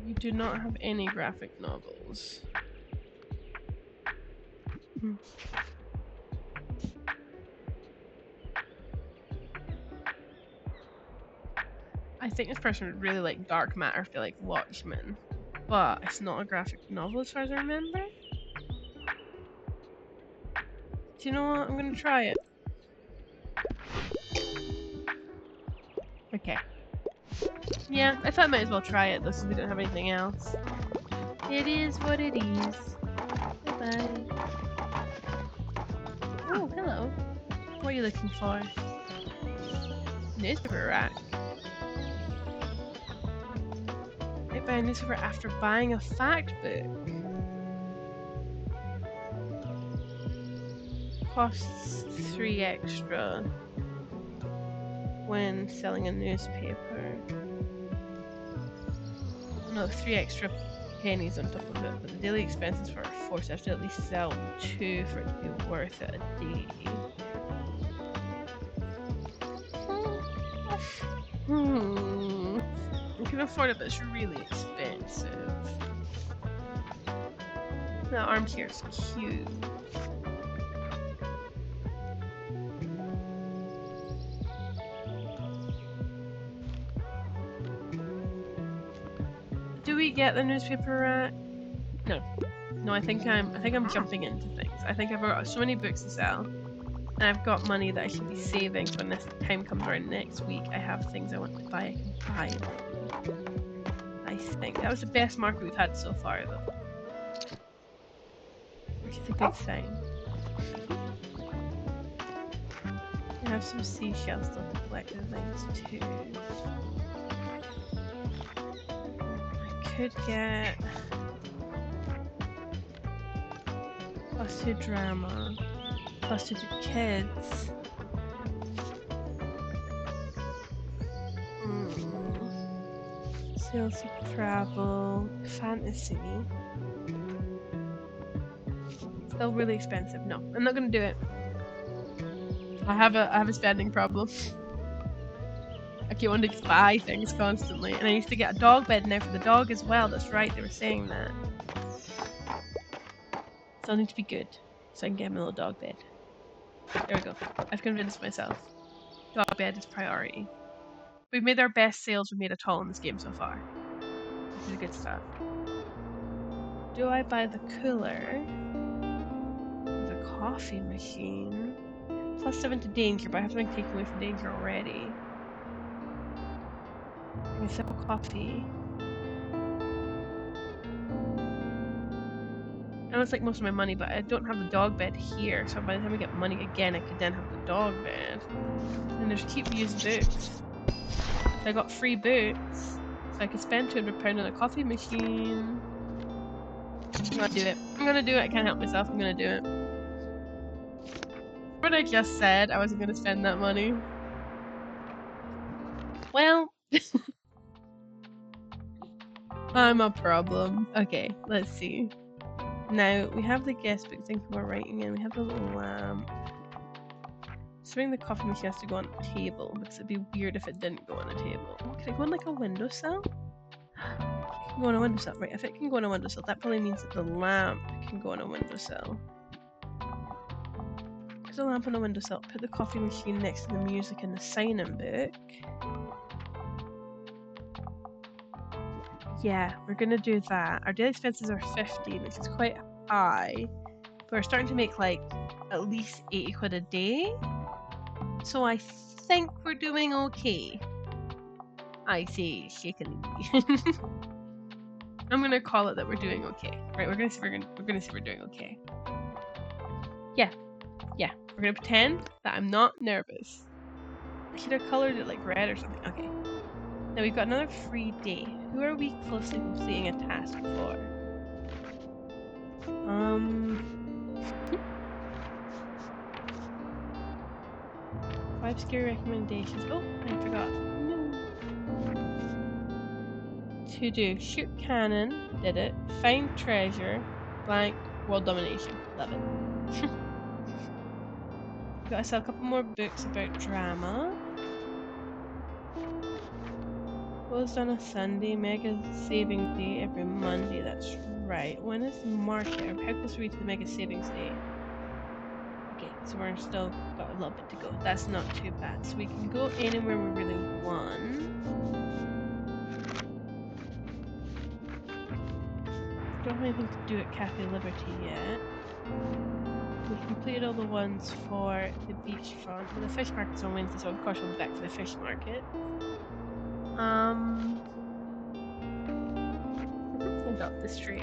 You do not have any graphic novels. I think this person would really like dark matter if they like Watchmen, but it's not a graphic novel as far as I remember. Do you know what? I'm gonna try it. Okay. Yeah, I thought I might as well try it though since we don't have anything else. It is what it is. Bye-bye. Oh, hello. What are you looking for? Newspaper rack. Might buy a newspaper after buying a fact book. Costs 3 extra when selling a newspaper. No, 3 extra pennies on top of it, but the daily expenses for 4, so I have to at least sell 2 for it to be worth it a day. I can afford it, but it's really expensive. The armchair's cute. Do we get the newspaper rack? No. No, I think I'm jumping into things. I think I've got so many books to sell, and I've got money that I should be saving so when this time comes around next week, I have things I want to buy, I can buy them. I think. That was the best market we've had so far though. Which is a good sign. I have some seashells still to collect and things too. I could get +2 drama, +2 to kids. Selkie travel, fantasy. Still really expensive. No, I'm not gonna do it. I have a spending problem. I keep wanting to buy things constantly, and I used to get a dog bed now for the dog as well. That's right, they were saying that. So I need to be good, so I can get him a little dog bed. There we go. I've convinced myself. Dog bed is priority. We've made our best sales we've made at all in this game so far. This is good stuff. Do I buy the cooler? The coffee machine? +7 to danger, but I have something taken away from danger already. I can sell coffee. I know it's like most of my money, but I don't have the dog bed here, so by the time I get money again, I could then have the dog bed. And there's keep used books. So I got free books, so I could spend £200 on a coffee machine. I'm gonna do it. I'm gonna do it. I can't help myself. I'm gonna do it. What I just said, I wasn't gonna spend that money. Well, I'm a problem. Okay, let's see. Now, we have the guest book thing we're writing in. We have the little lamp. Assuming the coffee machine has to go on a table, because it'd be weird if it didn't go on a table. Can it go on like a windowsill? It can go on a windowsill. Right, if it can go on a windowsill, that probably means that the lamp can go on a windowsill. Put the lamp on a windowsill, put the coffee machine next to the music and the sign-in book. Yeah, we're gonna do that. Our daily expenses are 50, which is quite high. But we're starting to make like at least 80 quid a day. So I think we're doing okay. I say shakily. I'm gonna call it that we're doing okay. Right, we're gonna see we're doing okay. Yeah. We're gonna pretend that I'm not nervous. I should have colored it like red or something. Okay. Now we've got another free day. Who are we closely completing a task for? 5 scary recommendations. Oh, I forgot. No. To do shoot cannon, did it. Find treasure, blank, world domination. Love it. Gotta sell a couple more books about drama. Closed on a Sunday, mega saving day every Monday, that's right. When is the market? How close are we to the mega savings day? Okay, so we're still got a little bit to go. That's not too bad. So we can go anywhere we really want. don't have anything to do at Cafe Liberty yet. We've completed all the ones for the beachfront. Well, the fish market's on Wednesday, so of course we'll be back for the fish market. Adopt this tree.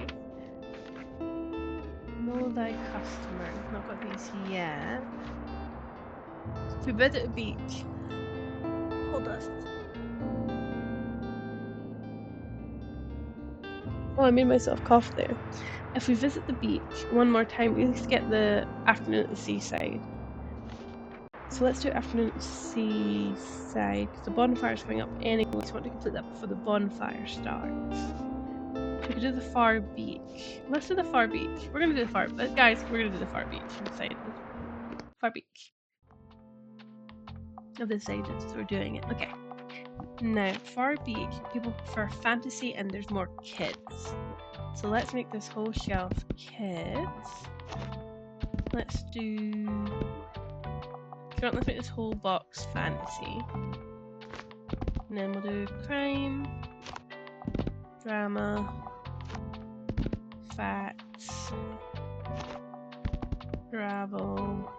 Know thy customer. Not got these yet. To visit a beach. Hold us. Oh, I made myself cough there. If we visit the beach one more time, we at least get the afternoon at the seaside. So let's do afternoon at the seaside, because the bonfire's coming up anyway, so I want to complete that before the bonfire starts. So we could do the far beach. Let's do the far beach. We're gonna do the far, but guys, we're gonna do the far beach. I've decided. Far beach. I've decided, so we're doing it. Okay. Now, far beach, people prefer fantasy and there's more kids. So let's make this whole shelf kids. Let's do... Let's make this whole box fantasy. And then we'll do crime, drama, facts, travel,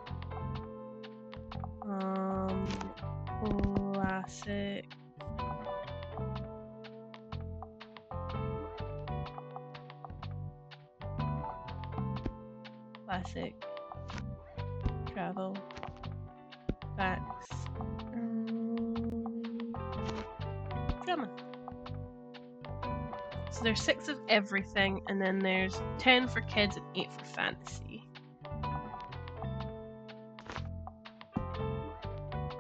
classic, travel, facts, drama. So there's 6 of everything, and then there's 10 for kids and 8 for fantasy.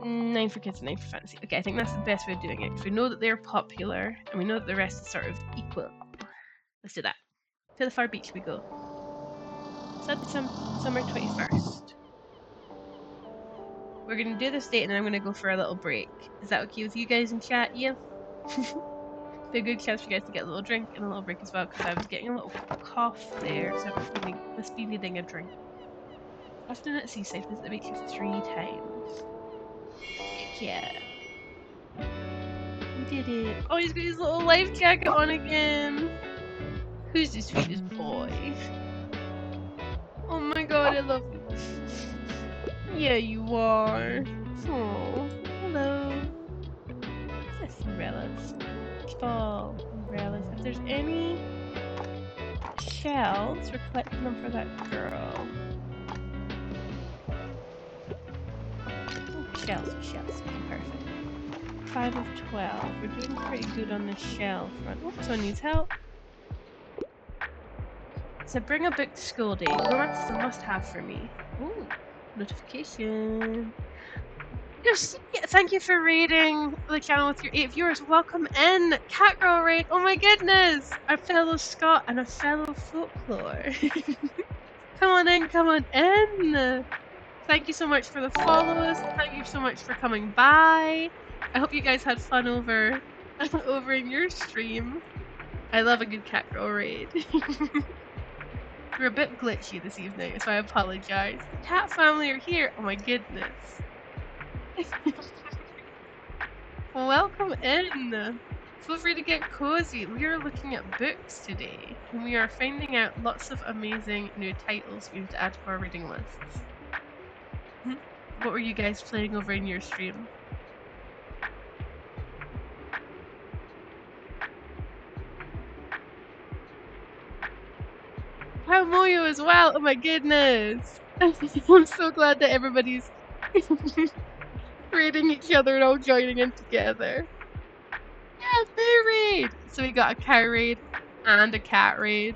9 for kids and 9 for fantasy. Okay, I think that's the best way of doing it, because we know that they're popular, and we know that the rest is sort of equal. Let's do that. To the far beach we go. So that's summer 21st. We're going to do this date, and then I'm going to go for a little break. Is that okay with you guys in chat? Yeah? Be a good chance for you guys to get a little drink and a little break as well, because I was getting a little cough there, so I must be needing a drink. After that seaside, visit the beach 3 times. Yeah. We did it. Oh, he's got his little life jacket on again. Who's the sweetest boy? Oh my god, I love you. Yeah, you are. Oh, hello. That's umbrellas. Ball umbrellas. If there's any shells, we're collecting them for that girl. Oh, shells. Okay, perfect. 5 of 12. We're doing pretty good on the shell front. Oh, someone needs help. So bring a book to school day. Romance is a must-have for me. Ooh, notification. Yes, yeah, thank you for raiding the channel with your 8 viewers. Welcome in, Catgirl raid. Oh my goodness, a fellow Scot and a fellow folklore. Come on in. Thank you so much for the follows. Thank you so much for coming by. I hope you guys had fun over in your stream. I love a good Catgirl raid. We're a bit glitchy this evening, so I apologize. The cat family are here. Oh my goodness. Welcome in. Feel free to get cozy. We are looking at books today, and we are finding out lots of amazing new titles we need to add to our reading lists. What were you guys playing over in your stream? Moyo as well. Oh my goodness. I'm so glad that everybody's raiding each other and all joining in together. Yeah, boo raid. So we got a cow raid and a cat raid.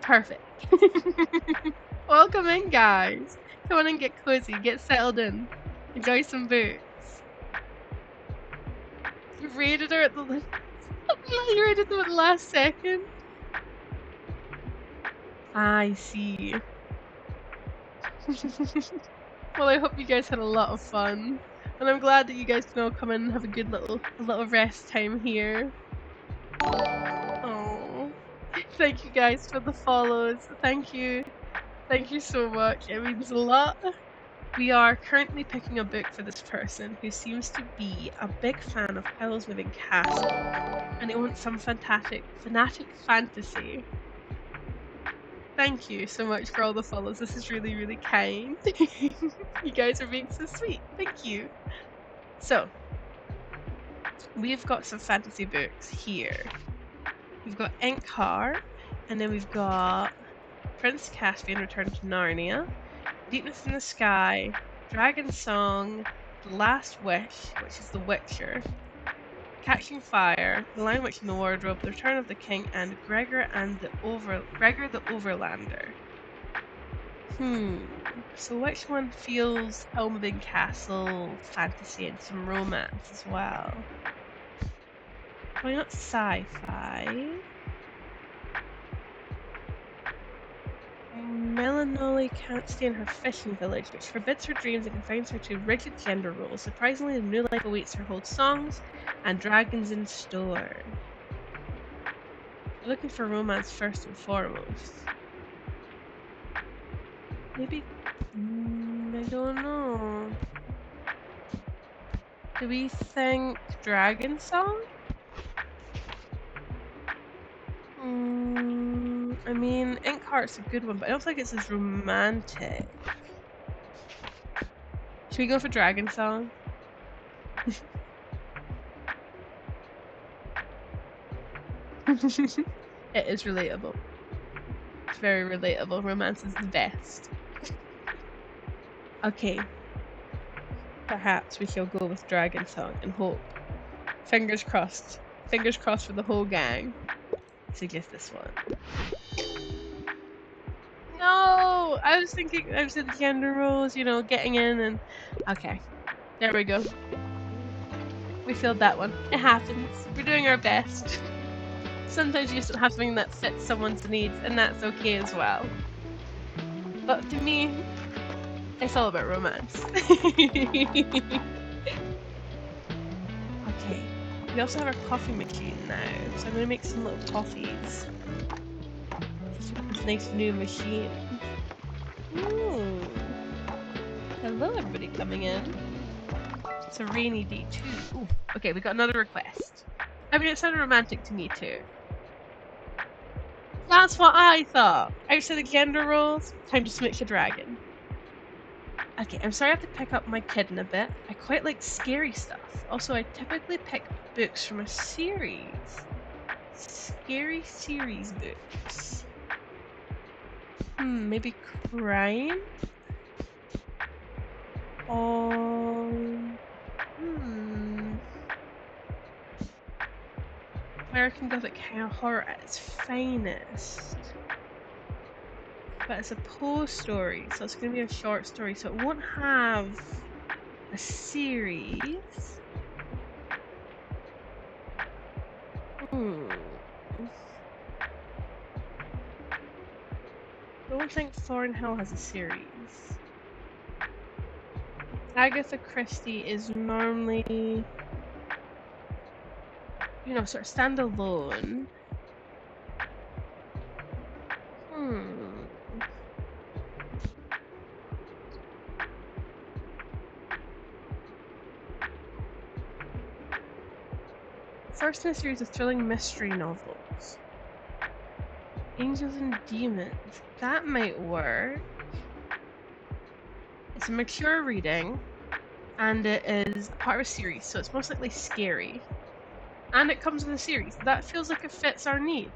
Perfect. Welcome in, guys. Come on and get cozy, get settled in, enjoy some books. You raided her at the you raided them at the last second. I see. Well, I hope you guys had a lot of fun, and I'm glad that you guys can all come in and have a good little rest time here. Oh, thank you guys for the follows. Thank you so much. It means a lot. We are currently picking a book for this person who seems to be a big fan of Howl's Moving Castle, and they want some fanatic fantasy. Thank you so much for all the follows. This is really, really kind. You guys are being so sweet. Thank you. So, we've got some fantasy books here. We've got Inkheart, and then we've got Prince Caspian Return to Narnia, Deepness in the Sky, Dragon Song, The Last Wish, which is The Witcher, Catching Fire, The Lion, Witch, and the Wardrobe, The Return of the King, and Gregor the Overlander. So which one feels Moving Castle, fantasy, and some romance as well? Why not sci-fi? Melancholy can't stay in her fishing village, which forbids her dreams and confines her to rigid gender roles. Surprisingly, the new life awaits her holds songs and dragons in store. You're looking for romance first and foremost. Maybe... I don't know. Do we think Dragon Song? I mean, Inkheart's a good one, but I don't think it's as romantic. Should we go for Dragon Song? It is relatable. It's very relatable. Romance is the best. Okay. Perhaps we shall go with Dragon Song and hope. Fingers crossed. Fingers crossed for the whole gang. Suggest this one. No! I was thinking, I was in the gender roles, you know, getting in and... Okay. There we go. We failed that one. It happens. We're doing our best. Sometimes you just don't have something that fits someone's needs, and that's okay as well. But to me, it's all about romance. Okay. We also have our coffee machine now, so I'm going to make some little coffees. Just with this nice new machine. Ooh. Hello everybody coming in. It's a rainy day too. Ooh. Okay, we got another request. I mean, it sounded romantic to me too. That's what I thought. Outside the gender roles, time to switch a dragon. Okay, I'm sorry I have to pick up my kid in a bit. I quite like scary stuff. Also, I typically pick books from a series. Scary series books. Maybe crime? American Gothic horror at its finest. But it's a Poe story, so it's going to be a short story, so it won't have a series. I don't think Thornhill has a series. Agatha Christie is normally, you know, sort of standalone. First in a series of thrilling mystery novels. Angels and Demons. That might work. It's a mature reading, and it is part of a series, so it's most likely scary. And it comes with a series. That feels like it fits our needs.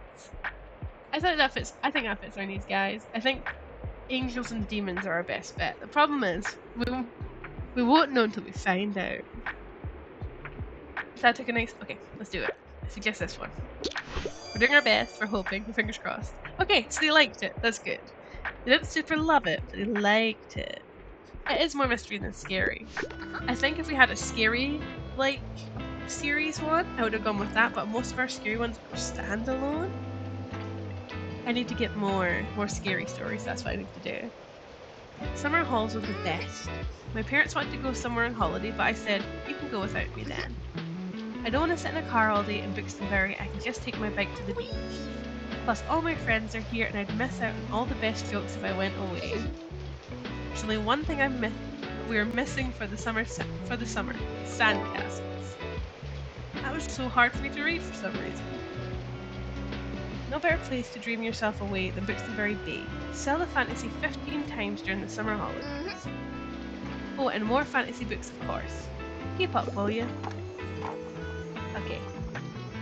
I think that fits our needs, guys. I think Angels and Demons are our best bet. The problem is, we won't know until we find out. That took a nice... Okay, let's do it. I suggest this one. We're doing our best, we're hoping, fingers crossed. Okay, so they liked it, that's good. They didn't super love it, but they liked it. It is more mystery than scary. I think if we had a scary, like, series one, I would have gone with that, but most of our scary ones are standalone. I need to get more scary stories, that's what I need to do. Summer halls was the best. My parents wanted to go somewhere on holiday, but I said, you can go without me then. I don't want to sit in a car all day in Buxtonbury, I can just take my bike to the beach. Plus all my friends are here and I'd miss out on all the best jokes if I went away. There's only one thing I'm we're missing for the summer sandcastles. That was so hard for me to read for some reason. No better place to dream yourself away than books the very bay. Sell the fantasy 15 times during the summer holidays. Oh, and more fantasy books, of course. Keep up, will you? Okay.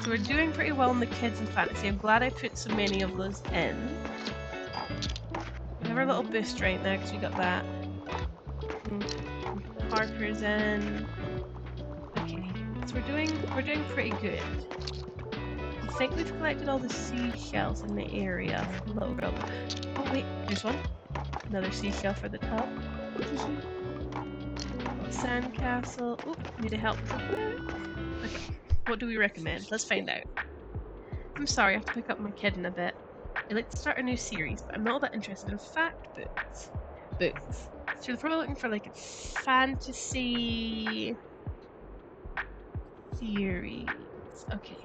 So we're doing pretty well in the kids and fantasy. I'm glad I put so many of those in. We have our little boost right now because we got that. Harper's in. Okay. So we're doing pretty good. I think we've collected all the seashells in the area for the little girl. Oh wait, there's one. Another seashell for the top. Sandcastle. Oh, need to help with the book. Okay, what do we recommend? Let's find out. I'm sorry, I have to pick up my kid in a bit. I'd like to start a new series, but I'm not all that interested in fact books. So you're probably looking for like a fantasy series. Okay.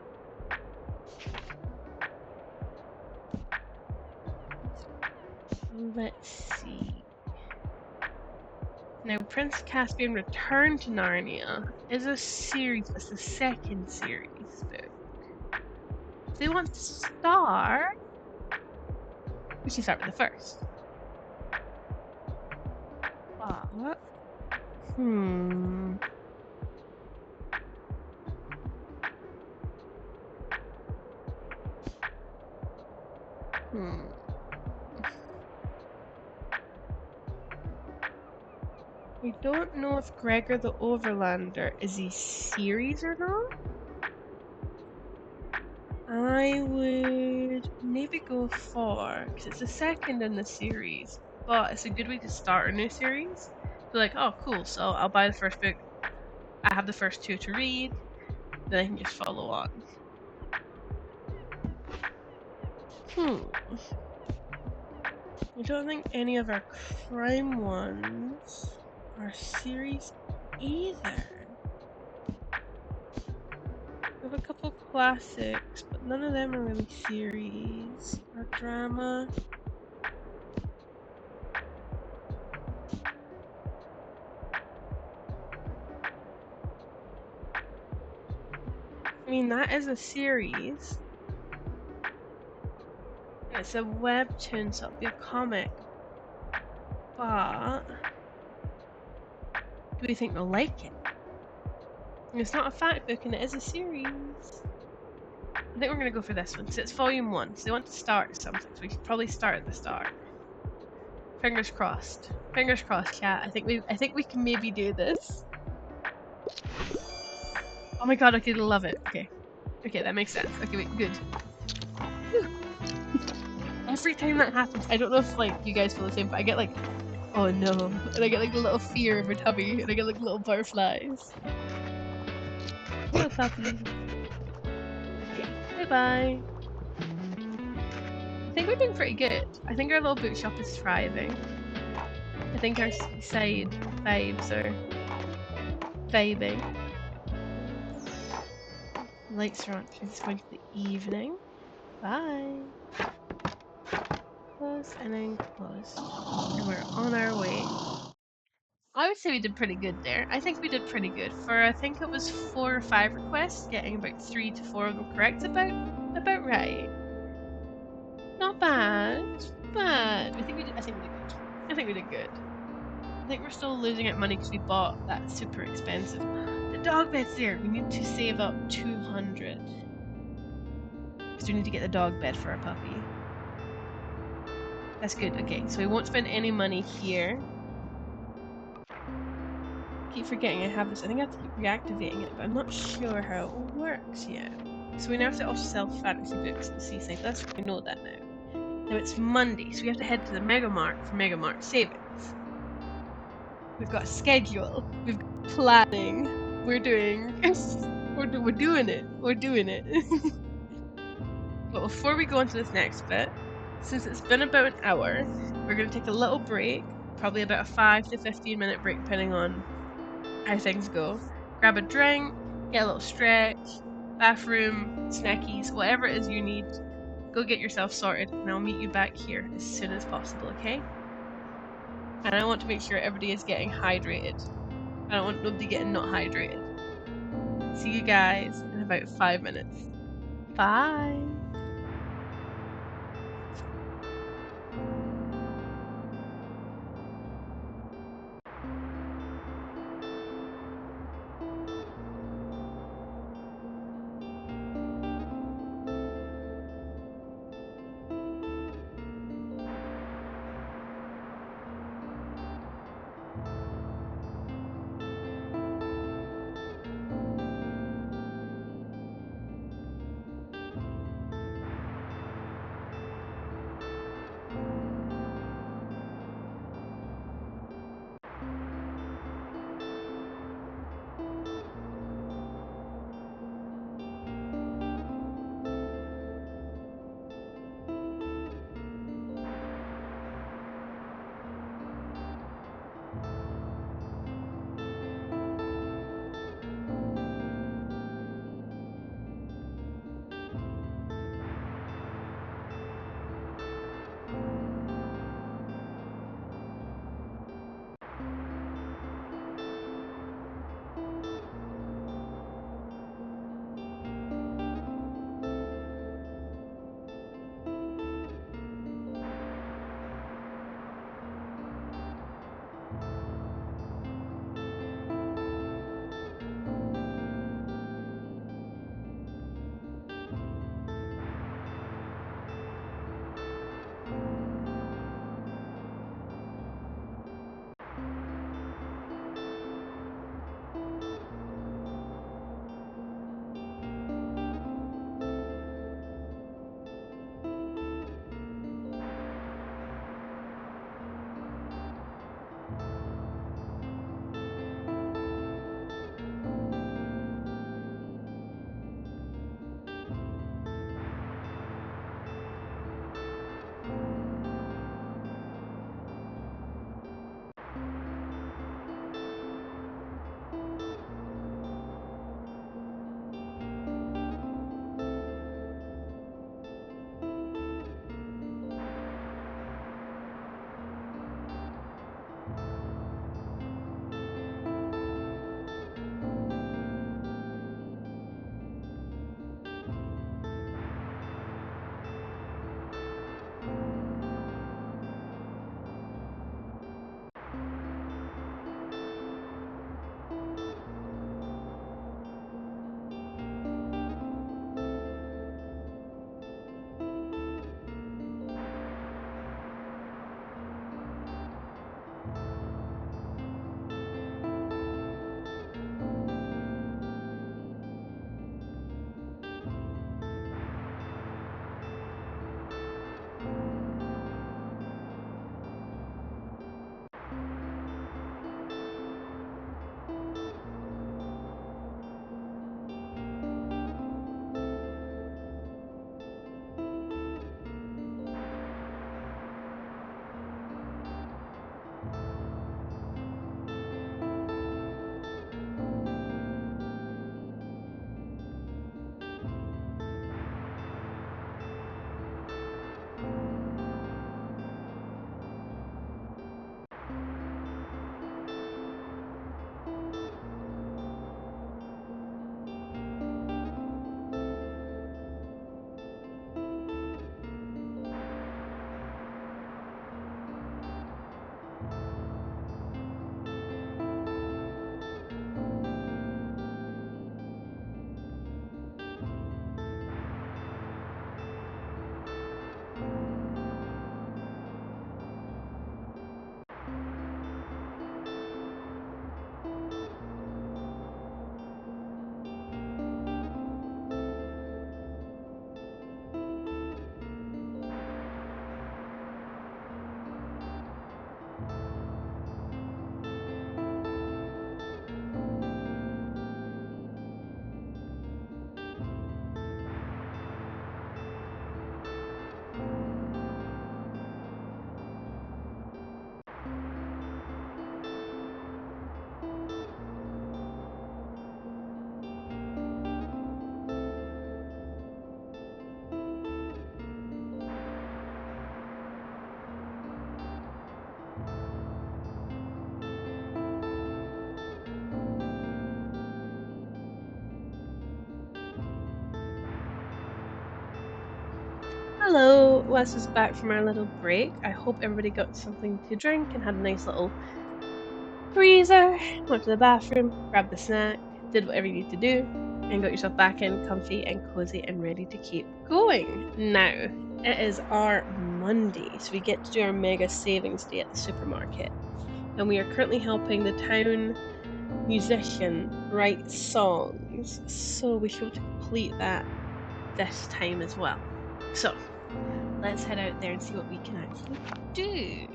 Let's see. Now, Prince Caspian Return to Narnia is a series. It's the second series book. If they want to start, we should start with the first. What? We don't know if Gregor the Overlander is a series or not. I would maybe go for, because it's the second in the series, but it's a good way to start a new series. So like, oh cool, so I'll buy the first book, I have the first two to read, then I can just follow on. I don't think any of our crime ones are series either. We have a couple classics, but none of them are really series or drama. I mean, that is a series. It's a webtoon, so it'll be a comic. But do we think they'll like it? It's not a fact book and it is a series. I think we're gonna go for this one. So it's volume 1, so they want to start something, so we should probably start at the start. Fingers crossed. Fingers crossed, chat. I think we can maybe do this. Oh my god, okay, love it. Okay. Okay, that makes sense. Okay, wait, good. Every time that happens, I don't know if like you guys feel the same, but I get like, oh no, and I get like a little fear of a tummy, and I get like little butterflies. Hello, puppy. Okay, bye-bye. I think we're doing pretty good. I think our little bookshop is thriving. I think our seaside vibes are vibing. Lights are on, it's going to the evening. Bye. Close and then close. And we're on our way. I would say we did pretty good there. I think we did pretty good. For I think it was 4 or 5 requests, getting about 3 to 4 of them correct, about right. Not bad. But I think we did good. I think we did good. I think we're still losing out money because we bought that super expensive. The dog bed's there. We need to save up 200. Because we need to get the dog bed for our puppy. That's good. Okay, so we won't spend any money here. Keep forgetting I have this. I think I have to keep reactivating it, but I'm not sure how it works yet. So we now have to also sell fantasy books at the seaside. That's we know that now. Now it's Monday, so we have to head to the Mega Mart for Mega Mart savings. We've got a schedule. We've got planning. We're doing it. We're doing it. But before we go into this next bit, since it's been about an hour, we're going to take a little break, probably about a 5 to 15 minute break depending on how things go. Grab a drink, get a little stretch, bathroom, snackies, whatever it is you need. Go get yourself sorted and I'll meet you back here as soon as possible, okay? And I want to make sure everybody is getting hydrated. I don't want nobody getting not hydrated. See you guys in about 5 minutes. Bye. Hello, Wes is back from our little break. I hope everybody got something to drink and had a nice little breather, went to the bathroom, grabbed the snack, did whatever you need to do, and got yourself back in comfy and cozy and ready to keep going. Now, it is our Monday, so we get to do our mega savings day at the supermarket. And we are currently helping the town musician write songs, so we should complete that this time as well. So, let's head out there and see what we can actually do.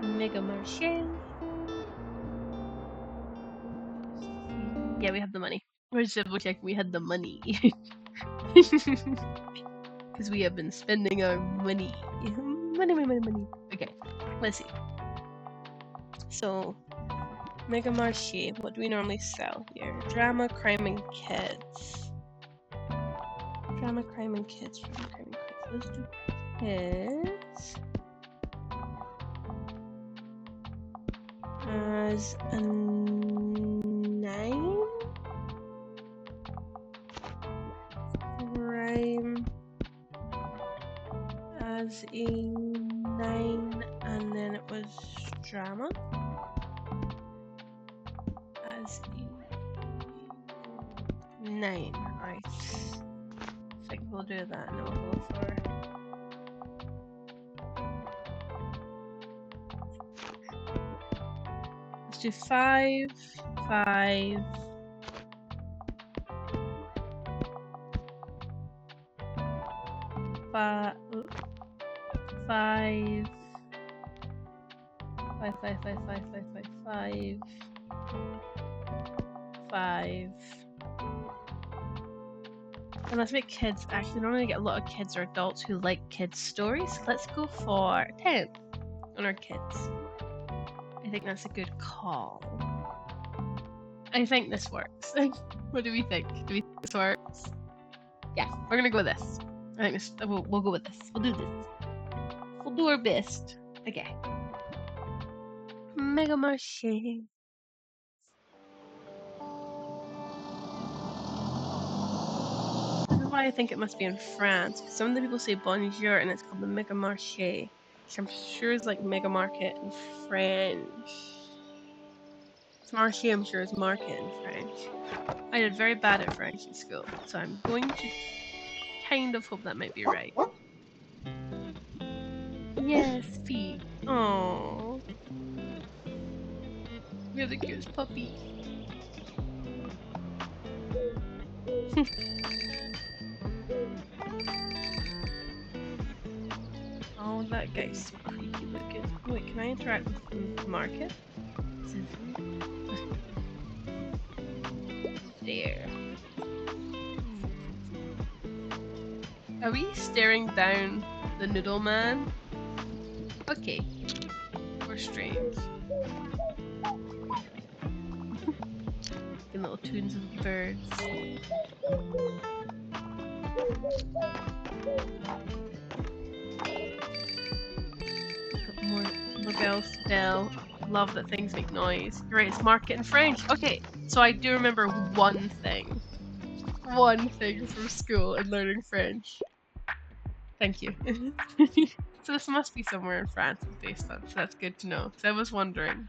Mega Marché. Yeah, we have the money. We're just double checking we had the money. Because we have been spending our money. Money. Okay, let's see. So, Mega Marché, what do we normally sell here? Drama, crime, and kids. Drama, crime, and kids. Drama, crime, and kids. Let's do kids. As a 9. Crime as a 9, and then it was drama as a 9. I think we'll do that, and then we'll go for let's do 5, 5, 5, 5, 5. And let's make kids. Actually, normally get a lot of kids or adults who like kids' stories. Let's go for 10 on our kids. I think that's a good call. I think this works. What do we think? Do we think this works? Yeah, we're gonna go with this. I think this. We'll go with this. We'll do this. We'll do our best. Okay. Mega Marché. This is why I think it must be in France. Some of the people say bonjour and it's called the Mega Marché, which I'm sure is like mega market in French. It's marché, I'm sure is market in French. I did very bad at French in school, so I'm going to kind of hope that might be right. Yes, feet. Aww. You're the cutest puppy. Oh, that guy's so creepy looking. Wait, can I interact with the market? There. Are we staring down the noodle man? Okay. We're strange. Little tunes of the birds. More bells to bell. Love that things make noise. You're right, it's market in French. Okay, so I do remember one thing. One thing from school and learning French. Thank you. So this must be somewhere in France it's based on, so that's good to know. Because I was wondering.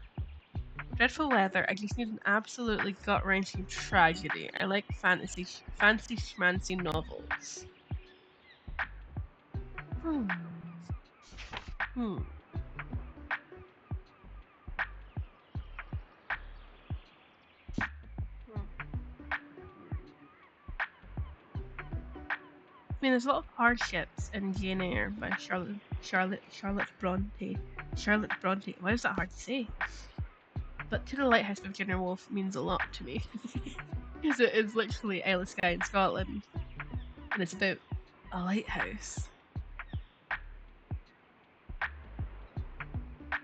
Dreadful weather, I just need an absolutely gut-wrenching tragedy. I like fancy schmancy novels. I mean, there's a lot of hardships in Jane Eyre by Charlotte Bronte. Charlotte Bronte. Why is that hard to say? But To the Lighthouse by Virginia Woolf means a lot to me. Because it is literally Isle of Skye in Scotland. And it's about a lighthouse.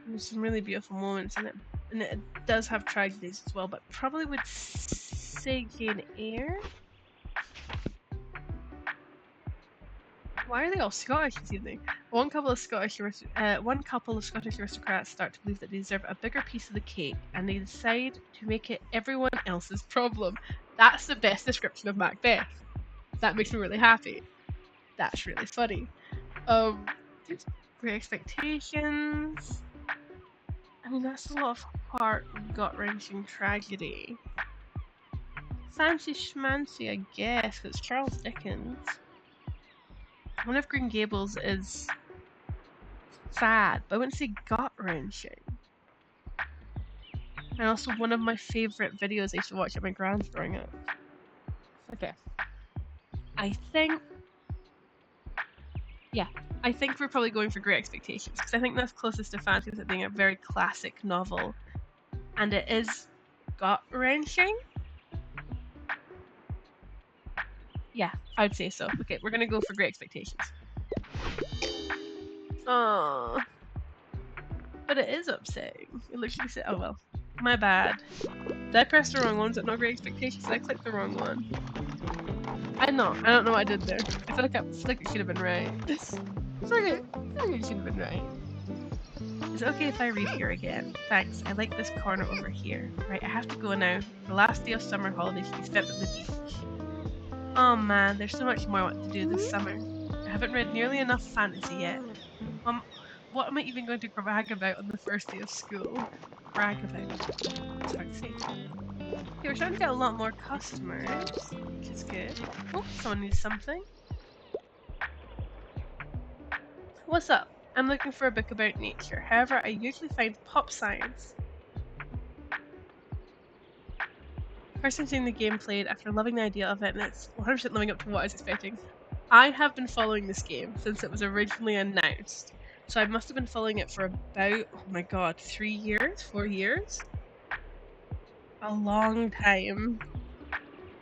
There's some really beautiful moments in it. And it does have tragedies as well, but probably would say Jane Eyre. Why are they all Scottish this evening? One couple of Scottish aristocrats start to believe that they deserve a bigger piece of the cake, and they decide to make it everyone else's problem. That's the best description of Macbeth. That makes me really happy. That's really funny. Great Expectations. I mean, that's a lot of heart, gut-wrenching tragedy. Fancy Schmancy, I guess, 'cause it's Charles Dickens. One of Green Gables is sad, but I wouldn't say gut-wrenching. And also one of my favourite videos I used to watch at my grand's growing up. Okay. I think we're probably going for Great Expectations, because I think that's closest to fantasy as it being a very classic novel. And it is gut-wrenching. Yeah, I'd say so. Okay, we're gonna go for Great Expectations. Oh, but it is upsetting. It literally said, oh well, my bad. Did I press the wrong one? Is it not Great Expectations? Did I click the wrong one? I don't know what I did there. I feel like it should have been right. I feel like it should have been right. Is it okay if I read here again? Thanks, I like this corner over here. Right, I have to go now. The last day of summer holidays should be spent at the beach. Oh man, there's so much more I want to do this summer. I haven't read nearly enough fantasy yet. What am I even going to brag about on the first day of school? Brag about. It's hard to say. Okay, we're starting to get a lot more customers, which is good. Oh, someone needs something. What's up? I'm looking for a book about nature. However, I usually find pop science. First time seeing the game played after loving the idea of it, and it's 100% living up to what I was expecting. I have been following this game since it was originally announced. So I must have been following it for about, oh my god, 3 years? 4 years? A long time.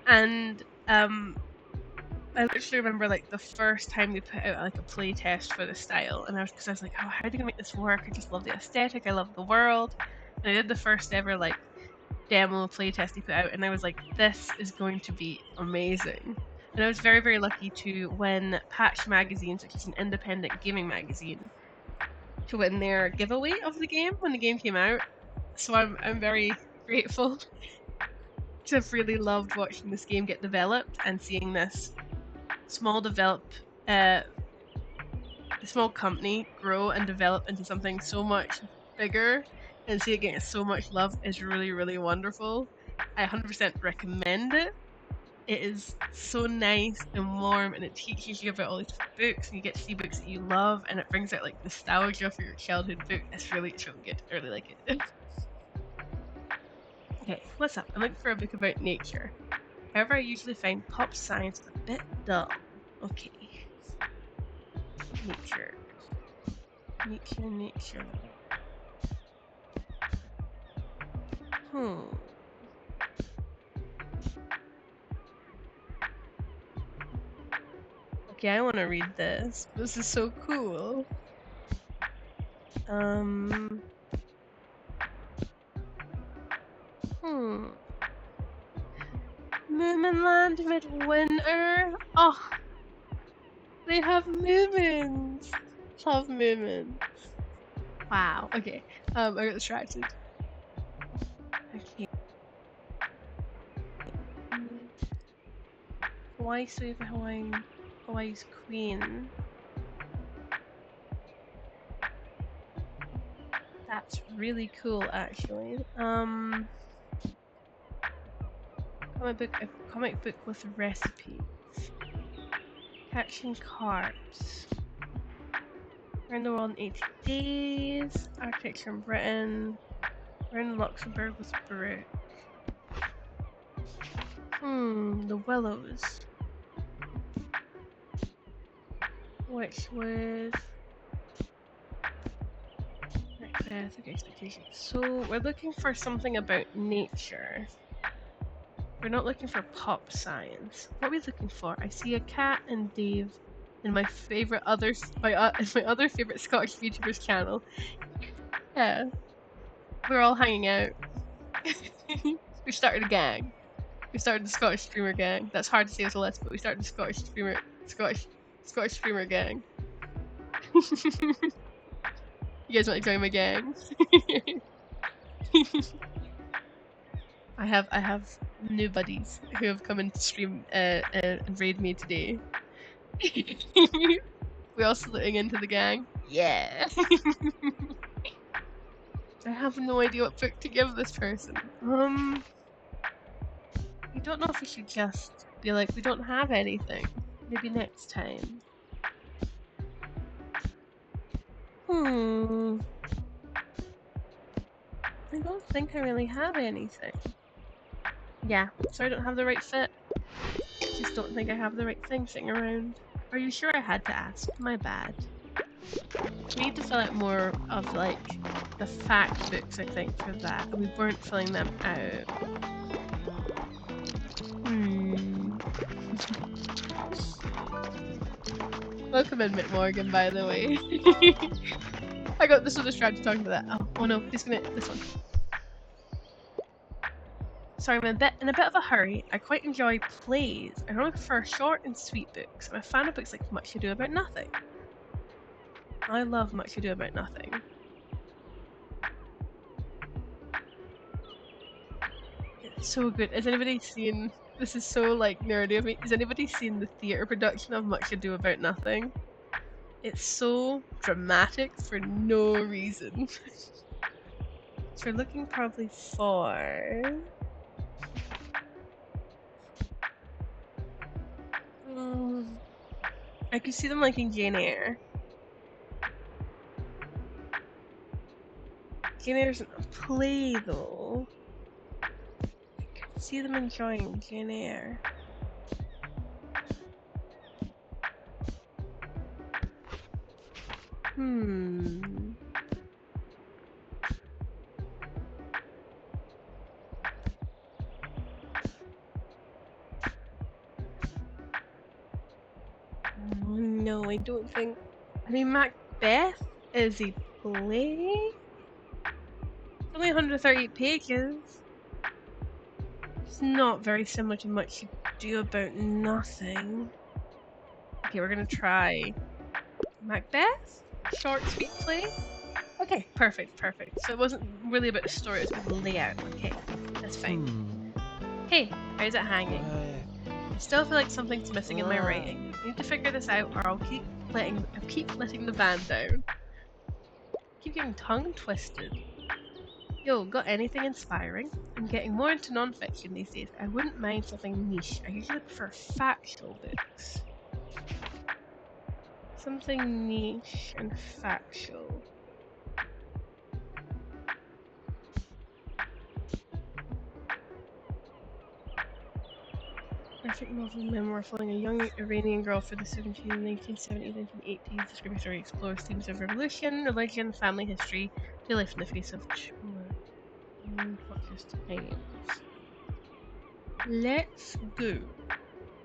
And I literally remember like the first time they put out like a play test for the style, and I was like, oh, how are they gonna make this work? I just love the aesthetic, I love the world. And I did the first ever like demo play test they put out, and I was like, this is going to be amazing. And I was very, very lucky to win Patch Magazines, which is an independent gaming magazine, to win their giveaway of the game when the game came out. So I'm very grateful to have really loved watching this game get developed and seeing this small company grow and develop into something so much bigger, and see it getting so much love is really, really wonderful. I 100% recommend it. It is so nice and warm, and it teaches you about all these books, and you get to see books that you love, and it brings out like nostalgia for your childhood book. It's really good. I really like it. Okay, what's up? I'm looking for a book about nature. However, I usually find pop science a bit dull. Okay. Nature. Okay, I want to read this. This is so cool. Moominland Midwinter. Oh, they have Moomins. Love Moomins. Wow. Okay. I got distracted. Okay. Hawaii Sweet Hawaii's Queen. That's really cool, actually. A comic book with recipes. Catching carps. Around the world in 80 days. Architecture in Britain. Around Luxembourg with Brooke. The Willows. Which was Macbeth, okay, Expectations. So we're looking for something about nature. We're not looking for pop science. What are we looking for? I see a cat and Dave in my other favorite Scottish VTubers channel. Yeah, we're all hanging out. We started a gang. We started the Scottish streamer gang. That's hard to say as a list, but we started the Scottish streamer gang. You guys want to join my gang? I have new buddies who have come and stream and raid me today. We all saluting into the gang. Yeah. I have no idea what book to give this person. I don't know if we should just be like, we don't have anything. Maybe next time. I don't think I really have anything. Yeah, so I don't have the right fit. Just don't think I have the right thing sitting around. Are you sure I had to ask? My bad. We need to fill out more of like the fact books, I think, for that. And we weren't filling them out. Welcome in, Mitt Morgan, by the way. I got this so distracted talking about that. Oh no, disconnect this one. Sorry, I'm in a bit of a hurry. I quite enjoy plays. I only prefer short and sweet books. I'm a fan of books like Much Ado About Nothing. I love Much Ado About Nothing. It's so good. Has anybody seen... This is so like nerdy of me. Has anybody seen the theatre production of Much Ado About Nothing? It's so dramatic for no reason. So we're looking probably for... I could see them liking Jane Eyre. Jane Eyre isn't a play though. I could see them enjoying Jane Eyre. No, I don't think... I mean, Macbeth is a play? It's only 138 pages. It's not very similar to Much Ado About Nothing. Okay, we're gonna try Macbeth? Short, sweet play? Okay, perfect. So it wasn't really about the story, it was about the layout. Okay, that's fine. Hey, how's it hanging? I still feel like something's missing in my writing. I need to figure this out or I'll keep letting the van down. Keep getting tongue twisted. Yo, got anything inspiring? I'm getting more into non-fiction these days. I wouldn't mind something niche. I usually prefer factual books. Something niche and factual. Graphic novel memoir following a young Iranian girl for the 1970s, 1980s. The scripture story explores themes of revolution, religion, family history, to life in the face of times. Let's go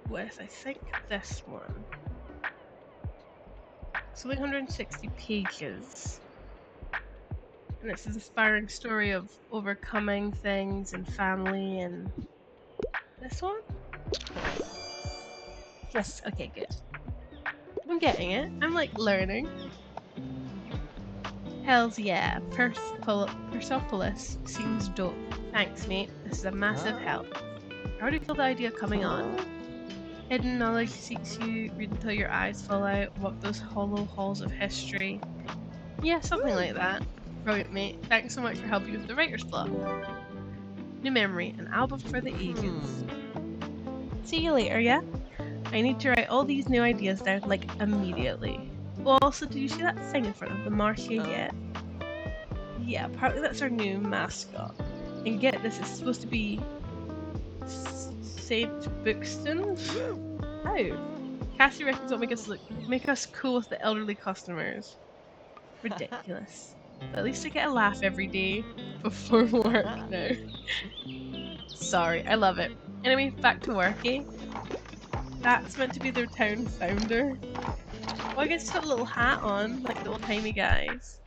with, I think, this one. It's 160 pages. And it's an inspiring story of overcoming things and family and... This one? Yes, okay, good. I'm getting it. I'm like learning. Hells yeah. Persepolis seems dope. Thanks, mate. This is a massive help. I already feel the idea coming on. Hidden knowledge seeks you, read until your eyes fall out, walk those hollow halls of history. Yeah, something like that. Brilliant, mate. Thanks so much for helping with the writer's block. New memory, an album for the ages. See you later, yeah? I need to write all these new ideas down, like, immediately. Well, also, did you see that thing in front of the marquee yet? Yeah, apparently that's our new mascot. And get this, it's supposed to be... St. Bookston? How? Cassie reckons it'll make us cool with the elderly customers. Ridiculous. But at least I get a laugh every day before work now. Sorry, I love it. Anyway, back to work, eh? That's meant to be their town founder. Well, I guess he's got a little hat on, like the old-timey guys.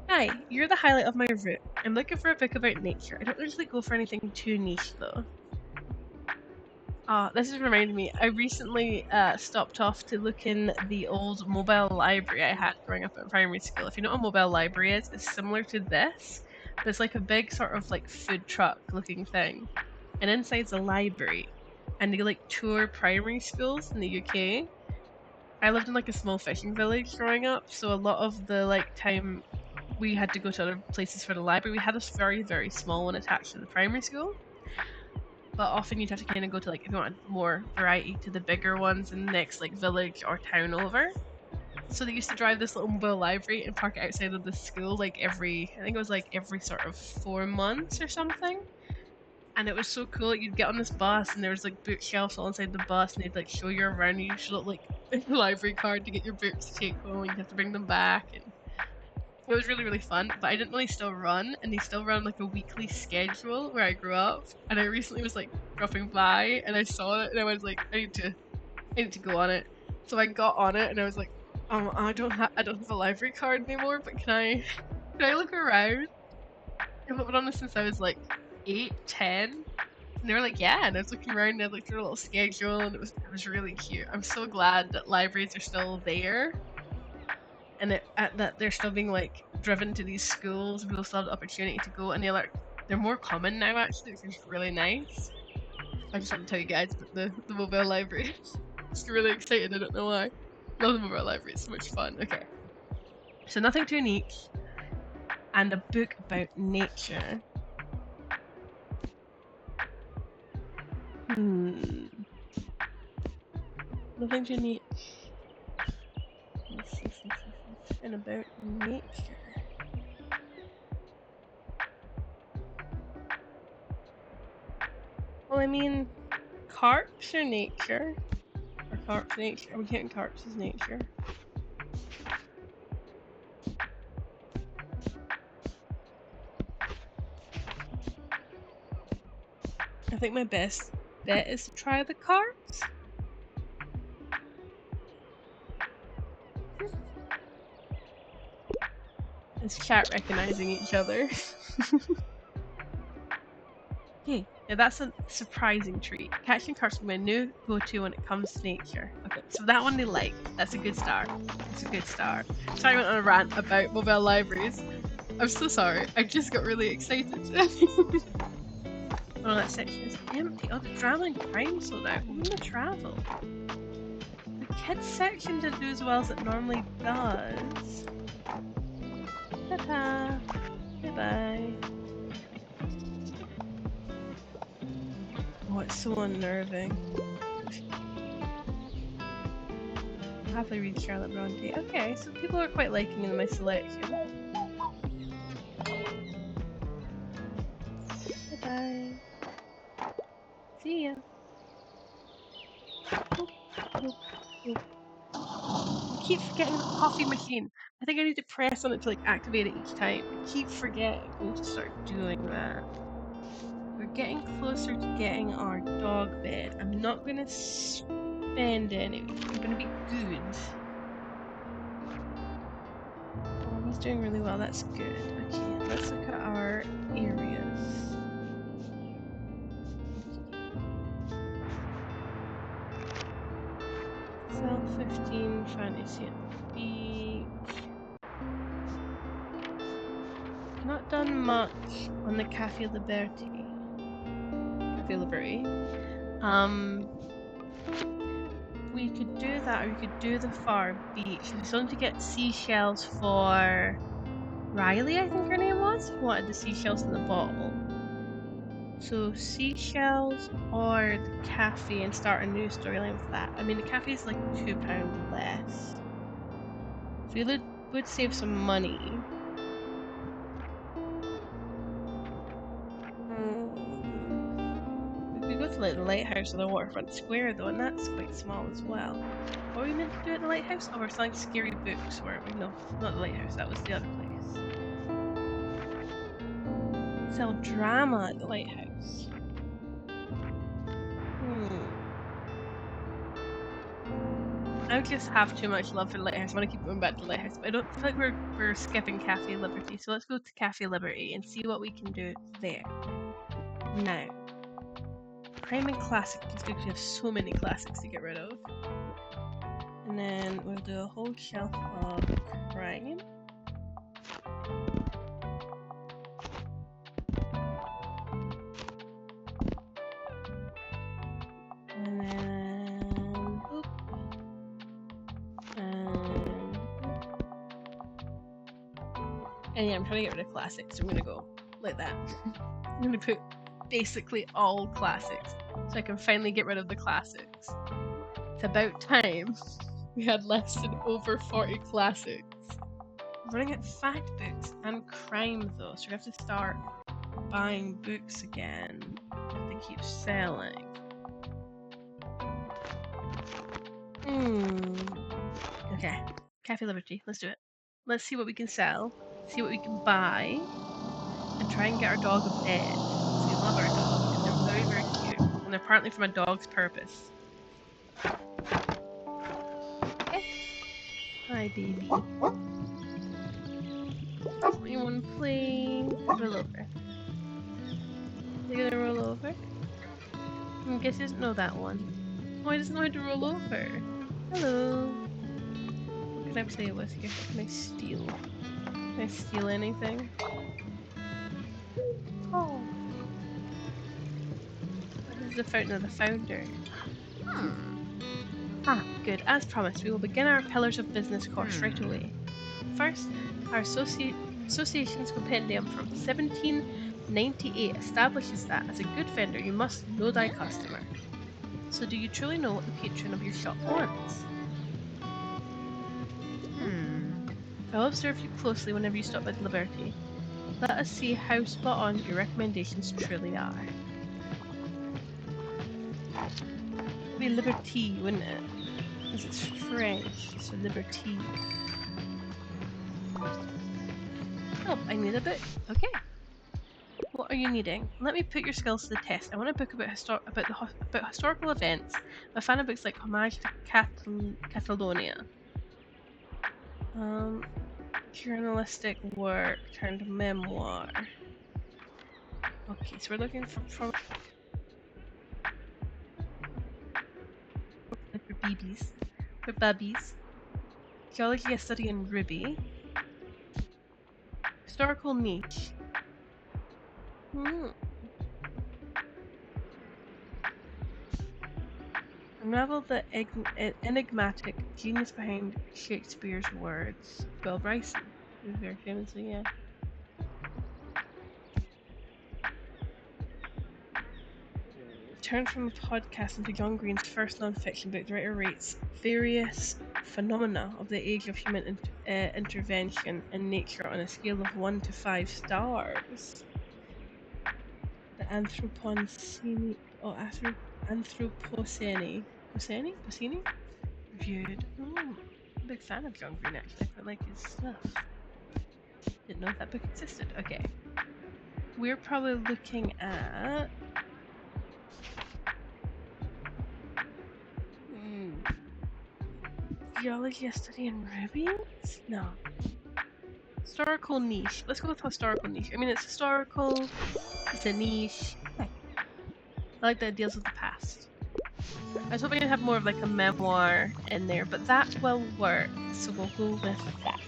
Hi, you're the highlight of my route. I'm looking for a book about nature. I don't usually go for anything too niche, though. This is reminding me, I recently stopped off to look in the old mobile library I had growing up at primary school. If you know what a mobile library is, it's similar to this, but it's like a big sort of like food truck looking thing. And inside's a library. and they like tour primary schools in the UK. I lived in like a small fishing village growing up, so a lot of the like time we had to go to other places for the library. We had a very, very small one attached to the primary school, but often you'd have to kind of go to like, if you want more variety, to the bigger ones in the next like village or town over. So they used to drive this little mobile library and park it outside of the school like I think it was like every sort of 4 months or something. And it was so cool. You'd get on this bus and there was like bookshelves all inside the bus, and they'd like show you around. You should look like a library card to get your books to take home. You have to bring them back, and it was really, really fun. But I didn't really still run, and they still run like a weekly schedule where I grew up. And I recently was like dropping by and I saw it, and I was like, I need to go on it. So I got on it, and I was like, I don't have a library card anymore, but can I look around? I've been on this since I was like 8, 10. And they were like, yeah, and I was looking around and they had like their little schedule, and it was really cute. I'm so glad that libraries are still there, and that they're still being like driven to these schools. People still have the opportunity to go, and they're more common now actually, which is really nice. I just want to tell you guys about the mobile library. Just really excited, I don't know why. Love the mobile library, it's so much fun. Okay. So nothing too niche, and a book about nature. Nothing too niche. And about nature. Well, I mean, carps are nature. Or carps nature. Are we counting carps as nature? I think my best bet is to try the carps. Is chat recognizing each other? Okay, yeah, that's a surprising treat. Catching carps is my new go-to when it comes to nature. Okay, so that one they like. That's a good start. It's a good start. Sorry I went on a rant about mobile libraries. I'm so sorry. I just got really excited. Oh, that section is empty. Oh, the drama and crime sold out. When the travel. The kids section didn't do as well as it normally does. Ta-ta. Bye-bye. Oh, it's so unnerving. I'll happily read Charlotte Bronte. Okay, so people are quite liking my selection. Bye-bye. See ya. I keep forgetting the coffee machine. I think I need to press on it to like activate it each time. I keep forgetting. I need to start doing that. We're getting closer to getting our dog bed. I'm not gonna spend any. I'm gonna be good. Oh, he's doing really well. That's good. Okay, let's look at our areas. Cell 15, fantasy at the beach. Not done much on the Cafe Liberty. Cafe Liberty. We could do that, or we could do the far beach. We still need to get seashells for Riley, I think her name was, who wanted the seashells in the bottle. So seashells or the cafe, and start a new storyline with that. I mean, the cafe is like £2 less. So we would save some money. We could go to like the Lighthouse or the Waterfront Square though, and that's quite small as well. What were we meant to do at the Lighthouse? Oh, we're selling scary books, weren't we? No, not the Lighthouse, that was the other place. Sell drama at the Lighthouse. I just have too much love for the Lighthouse. I want to keep going back to the Lighthouse, but I don't feel like we're skipping Cafe Liberty. So let's go to Cafe Liberty and see what we can do there. Now, Crime and Classic is good because we have so many classics to get rid of. And then we'll do a whole shelf of crime. And yeah, I'm trying to get rid of classics. So I'm gonna go like that. I'm gonna put basically all classics so I can finally get rid of the classics. It's about time we had less than over 40 classics. I'm running out fact books and crime though, so we have to start buying books again. We have to keep selling. Okay, Cafe Liberty, let's do it. Let's see what we can sell, see what we can buy, and try and get our dog a bed. So we love our dog, and they're very, very cute. And they're partly from a dog's purpose. Okay. Hi, baby. Anyone play roll over? They're gonna roll over? I guess he doesn't know that one. Oh, he doesn't know how to roll over. Hello. What can I play with here? What can I steal? Can I steal anything? Oh. This is the Fountain of the Founder. Ah, good. As promised, we will begin our Pillars of Business course right away. First, our Association's Compendium from 1798 establishes that, as a good vendor, you must know thy customer. So do you truly know what the patron of your shop wants? I'll observe you closely whenever you stop at Liberty. Let us see how spot on your recommendations truly are. It'd be Liberty, wouldn't it? Because it's French, so Liberty. Oh, I need a book. Okay. What are you needing? Let me put your skills to the test. I want a book about historical events. I'm a fan of books like Homage to Catalonia. Journalistic work turned memoir. Okay, so we're looking for babies. For bubbies. Geology, a study in Ruby. Historical niche. Unravel the enigmatic genius behind Shakespeare's words. Bill Bryson, who's very famously, yeah. Turned from a podcast into John Green's first non-fiction book, the writer rates various phenomena of the age of human intervention in nature on a scale of 1 to 5 stars. The Anthropocene reviewed. I'm a big fan of John Green actually. I quite like his stuff. Didn't know that book existed. Okay. We're probably looking at geology, a study in rubies? No. Historical niche. Let's go with historical niche. I mean, it's historical, it's a niche. I like that it deals with the past. I was hoping I'd have more of like a memoir in there, but that will work, so we'll go with that.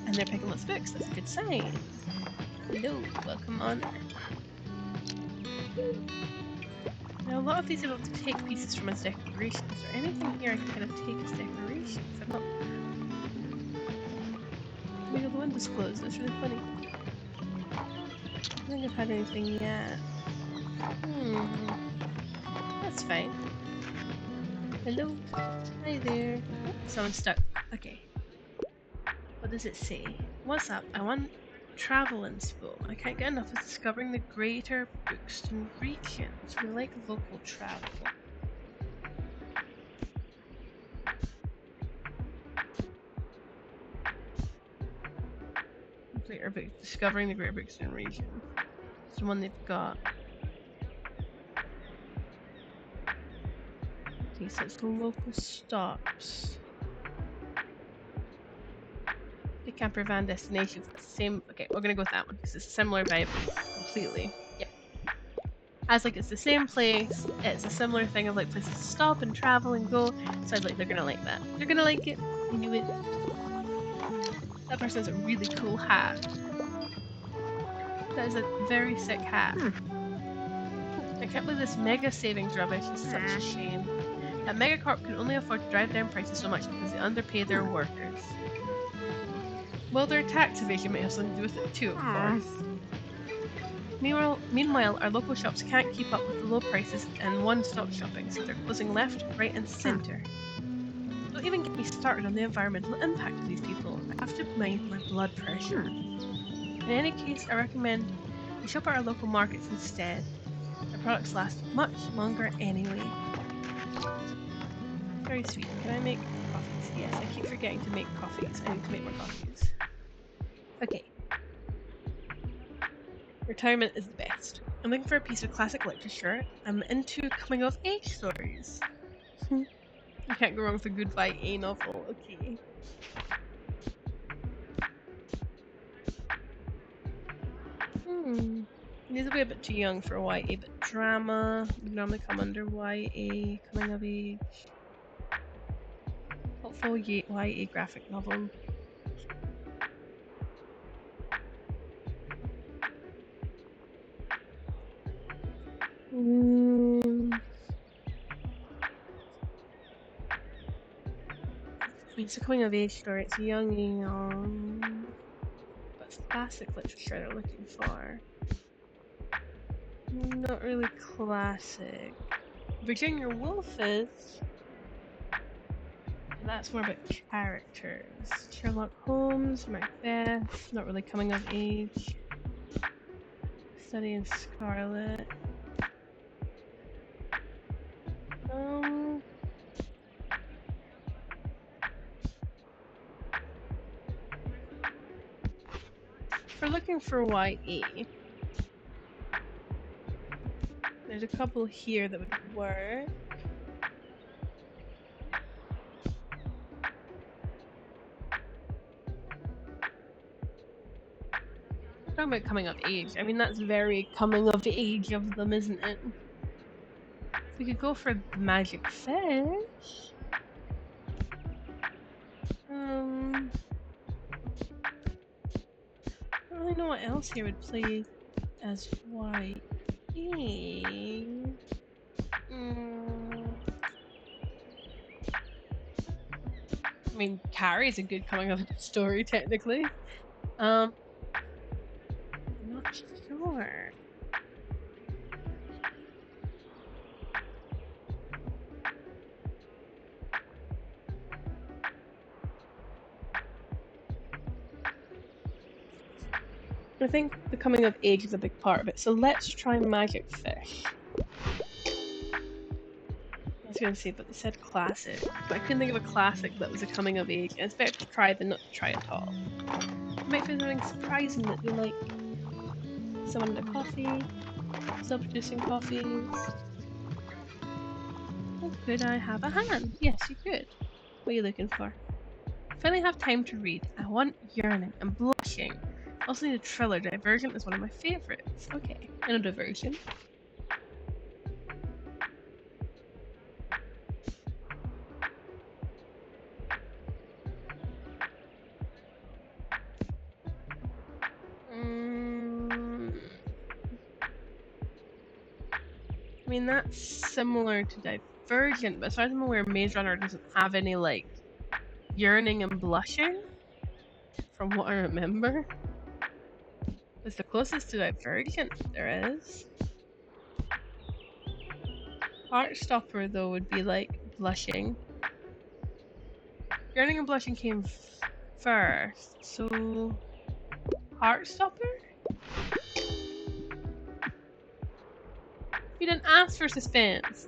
And they're picking lots of books, that's a good sign. Hello, welcome on. Now, a lot of these are able to take pieces from as decorations. Is there anything here I can kind of take as decorations? I'm not. Oh my god, the window's closed. That's really funny. I don't think I've had anything yet. That's fine. Hello. Hi there. Oh, someone's stuck. Okay. What does it say? What's up? I want travel inspo. I can't get enough of discovering the greater Brookston region. So we like local travel. Discovering the Greater Brookston region. It's the one they've got. Okay, so it's the local stops. The camper van destinations. It's the same. Okay, we're gonna go with that one because it's a similar vibe completely. Yep. As like it's the same place. It's a similar thing of like places to stop and travel and go. So I was like, they're gonna like that. They're gonna like it. I knew it. That person has a really cool hat. That is a very sick hat. I can't believe this mega savings rubbish is such a shame. That megacorp can only afford to drive down prices so much because they underpay their workers. Well, their tax evasion may have something to do with it too, of course. Meanwhile, our local shops can't keep up with the low prices and one-stop shopping, so they're closing left, right, and centre. Don't even get me started on the environmental impact of these people. I have to mind my blood pressure. In any case, I recommend you shop at our local markets instead. Their products last much longer anyway. Very sweet. Can I make coffees? Yes, I keep forgetting to make coffees. I need to make more coffees. Okay. Retirement is the best. I'm looking for a piece of classic literature. I'm into coming of age stories. You can't go wrong with a good YA novel. Okay. These will be a bit too young for YA, but drama would normally come under YA, coming of age. Hopeful YA graphic novel. It's a coming of age story. It's young, but it's classic literature they're looking for. Not really classic. Virginia Woolf is. And that's more about characters. Sherlock Holmes, Macbeth, not really coming of age. Study in Scarlet. If we're looking for YA, there's a couple here that would work. Talking about coming of age. I mean, that's very coming of age of them, isn't it? We could go for the Magic Fish. I don't really know what else here would play as YA. I mean, Carrie's a good coming of age story, technically. I'm not sure. I think the coming of age is a big part of it, so let's try Magic Fish. I was going to say, but they said classic. But I couldn't think of a classic that was a coming of age, and it's better to try than not to try at all. You might find something surprising that you like. Someone into coffee, self-producing coffees. Oh, could I have a hand? Yes, you could. What are you looking for? Finally have time to read. I want yearning and blushing. Also need a thriller. Divergent is one of my favourites. Okay, I know Divergent. I mean, that's similar to Divergent, but as far as I'm aware, Maze Runner doesn't have any, like, yearning and blushing, from what I remember. It's the closest to Divergent there is. Heartstopper, though, would be, like, blushing. Yearning and blushing came first, so... Heartstopper? You didn't ask for suspense.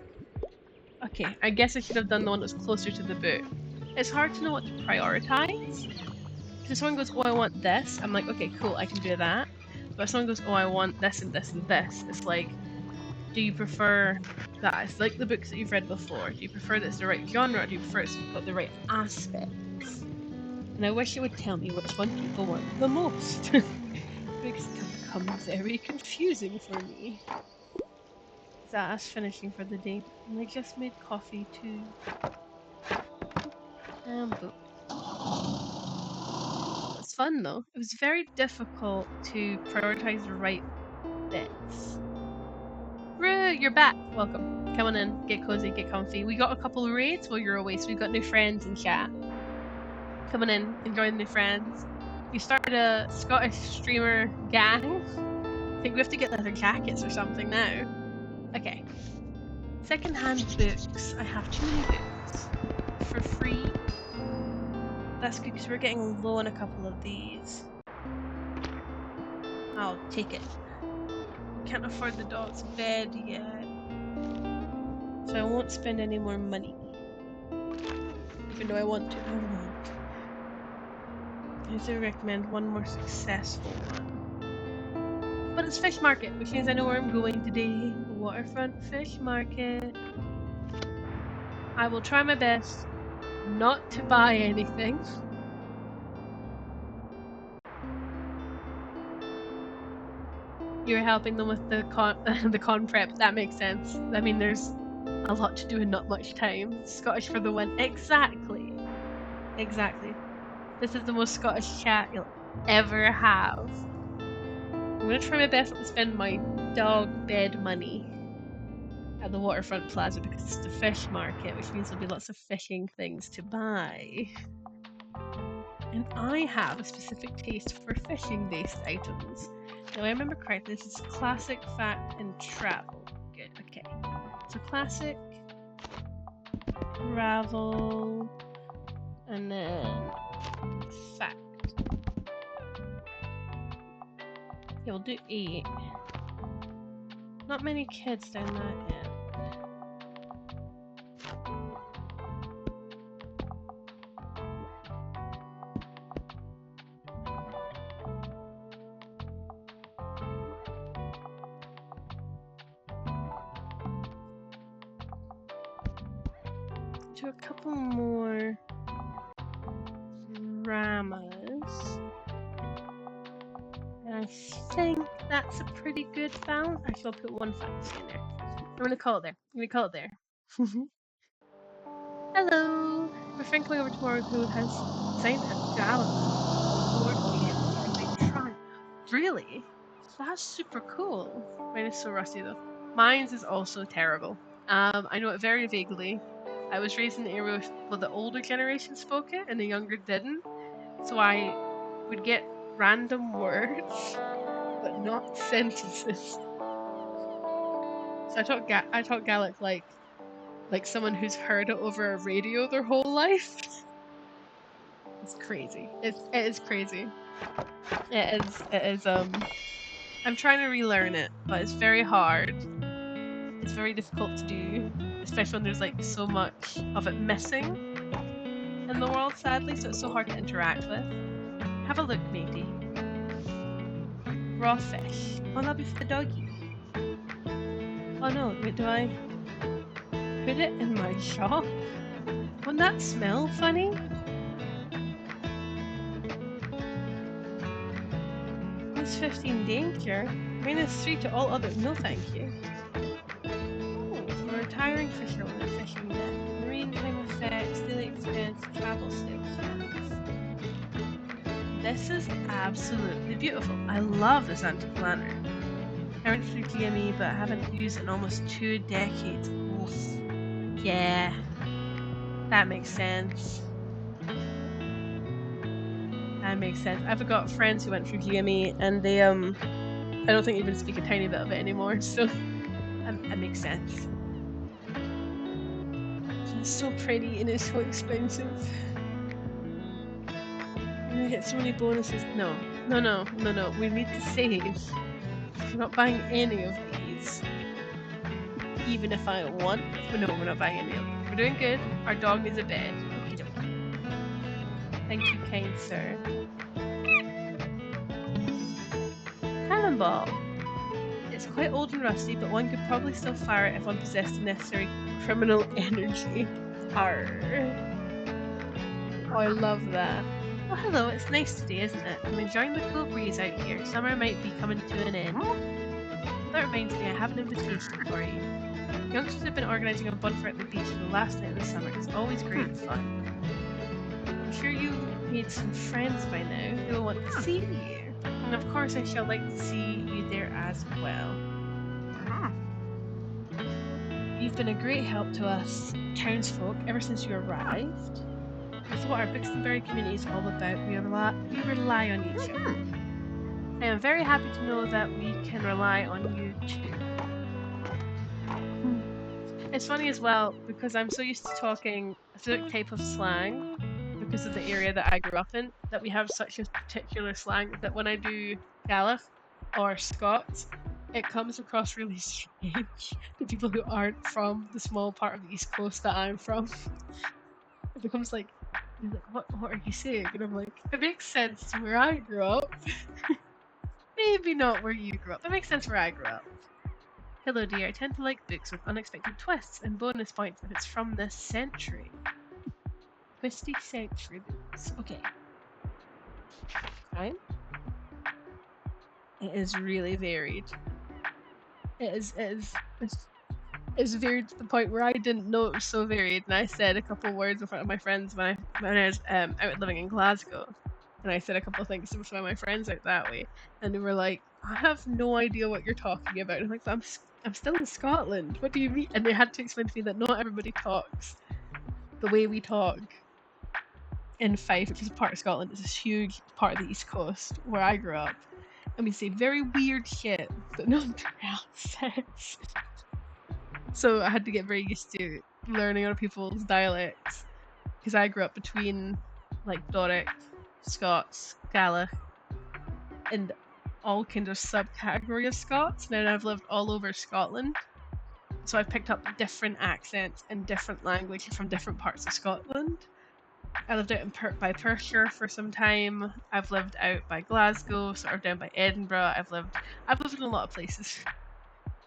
Okay, I guess I should have done the one that's closer to the book. It's hard to know what to prioritize. If someone goes, oh, I want this, I'm like, okay, cool, I can do that. But if someone goes, oh, I want this and this and this, it's like, do you prefer that it's like the books that you've read before? Do you prefer that it's the right genre, or do you prefer it's got the right aspects? And I wish it would tell me which one people want the most. It makes it become very confusing for me. Is that us finishing for the day? And I just made coffee too. And boom. It was fun though. It was very difficult to prioritize the right bits. Roo, you're back. Welcome. Come on in. Get cozy, get comfy. We got a couple of raids while you're away, so we've got new friends in chat. Come on in, enjoy the new friends. We started a Scottish streamer gang. I think we have to get leather jackets or something now. Okay. Secondhand books. I have too many books. For free. That's good because we're getting low on a couple of these. I'll take it. Can't afford the dog's bed yet. So I won't spend any more money. Even though I want to. I won't. I do recommend one more successful one. But it's fish market, which means I know where I'm going today. Waterfront fish market. I will try my best not to buy anything. You're helping them with the con prep. That makes sense. I mean, there's a lot to do in not much time. Scottish for the win. Exactly. Exactly. This is the most Scottish chat you'll ever have. I'm gonna try my best not to spend my dog bed money at the waterfront plaza because it's the fish market, which means there'll be lots of fishing things to buy. And I have a specific taste for fishing-based items. Now, I remember correctly, this is classic, fact, and travel. Good, okay. So classic, travel, and then fact. Yeah, we'll do 8. Not many kids down that end. Do a couple more dramas. And I think that's a pretty good balance. Actually, I'll put one fantasy in there. I'm gonna call it there. I'm gonna call it there. Hello! My friend coming over tomorrow who has designed a gala board game and they try. Really? That's super cool. Mine is so rusty though. Mine's is also terrible. I know it very vaguely. I was raised in the area where the older generation spoke it and the younger didn't. So I would get random words, but not sentences. So I talk Gaelic like someone who's heard it over a radio their whole life. It's crazy. It is crazy. It is I'm trying to relearn it, but it's very hard. It's very difficult to do, especially when there's like so much of it missing in the world, sadly, so it's so hard to interact with. Have a look, matey. Raw fish. Oh, that'll be for the doggy. Oh no, wait, do I put it in my shop? Wouldn't that smell funny? It's 15 danger. -3 to all other. No, thank you. Oh, for retiring fishermen and fishing net. Marine time effects, daily expense, travel sections. This is absolutely beautiful. I love this anti-planner. I went through GME, but I haven't used it in almost 2 decades. Oof. Yeah, that makes sense. That makes sense. I've got friends who went through GME, and they I don't think even speak a tiny bit of it anymore. So that makes sense. It's so pretty and it's so expensive. We get so many bonuses. No. We need to save. We're not buying any of these. Even if I want. But no, we're not buying any of them. We're doing good. Our dog needs a bed. Okie dokie. Thank you, kind sir. Cannonball. It's quite old and rusty, but one could probably still fire it if one possessed the necessary criminal energy. Arr. Oh, I love that. Oh, hello, it's nice today, isn't it? I'm enjoying the cool breeze out here. Summer might be coming to an end. That reminds me, I have an invitation for you. Youngsters have been organising a bonfire at the beach for the last night of the summer. It's always great fun. I'm sure you've made some friends by now who will want to see you. And of course I shall like to see you there as well. You've been a great help to us townsfolk ever since you arrived. This is what our Bixtonberry community is all about. We rely on each other. I am very happy to know that we can rely on you too. It's funny as well, because I'm so used to talking a certain type of slang because of the area that I grew up in, that we have such a particular slang that when I do Gaelic or Scots, it comes across really strange to people who aren't from the small part of the East Coast that I'm from. It becomes like, they're like, what are you saying? And I'm like, it makes sense to where I grew up. Maybe not where you grew up. It makes sense where I grew up. Hello dear, I tend to like books with unexpected twists and bonus points if it's from this century. Twisty century books. Okay. Fine. It is really varied. It's varied to the point where I didn't know it was so varied, and I said a couple words in front of my friends when I was out living in Glasgow, and I said a couple of things to some of my friends out that way, and they were like, "I have no idea what you're talking about." And I'm like, I'm still in Scotland. What do you mean? And they had to explain to me that not everybody talks the way we talk in Fife, which is a part of Scotland. It's this huge part of the East Coast where I grew up, and we say very weird shit that no one else says. So I had to get very used to learning other people's dialects, because I grew up between like Doric, Scots, Gaelic, and all kinds of subcategory of Scots. Now I've lived all over Scotland, so I've picked up different accents and different language from different parts of Scotland. I lived out by Perthshire for some time. I've lived out by Glasgow, sort of down by Edinburgh. I've lived in a lot of places.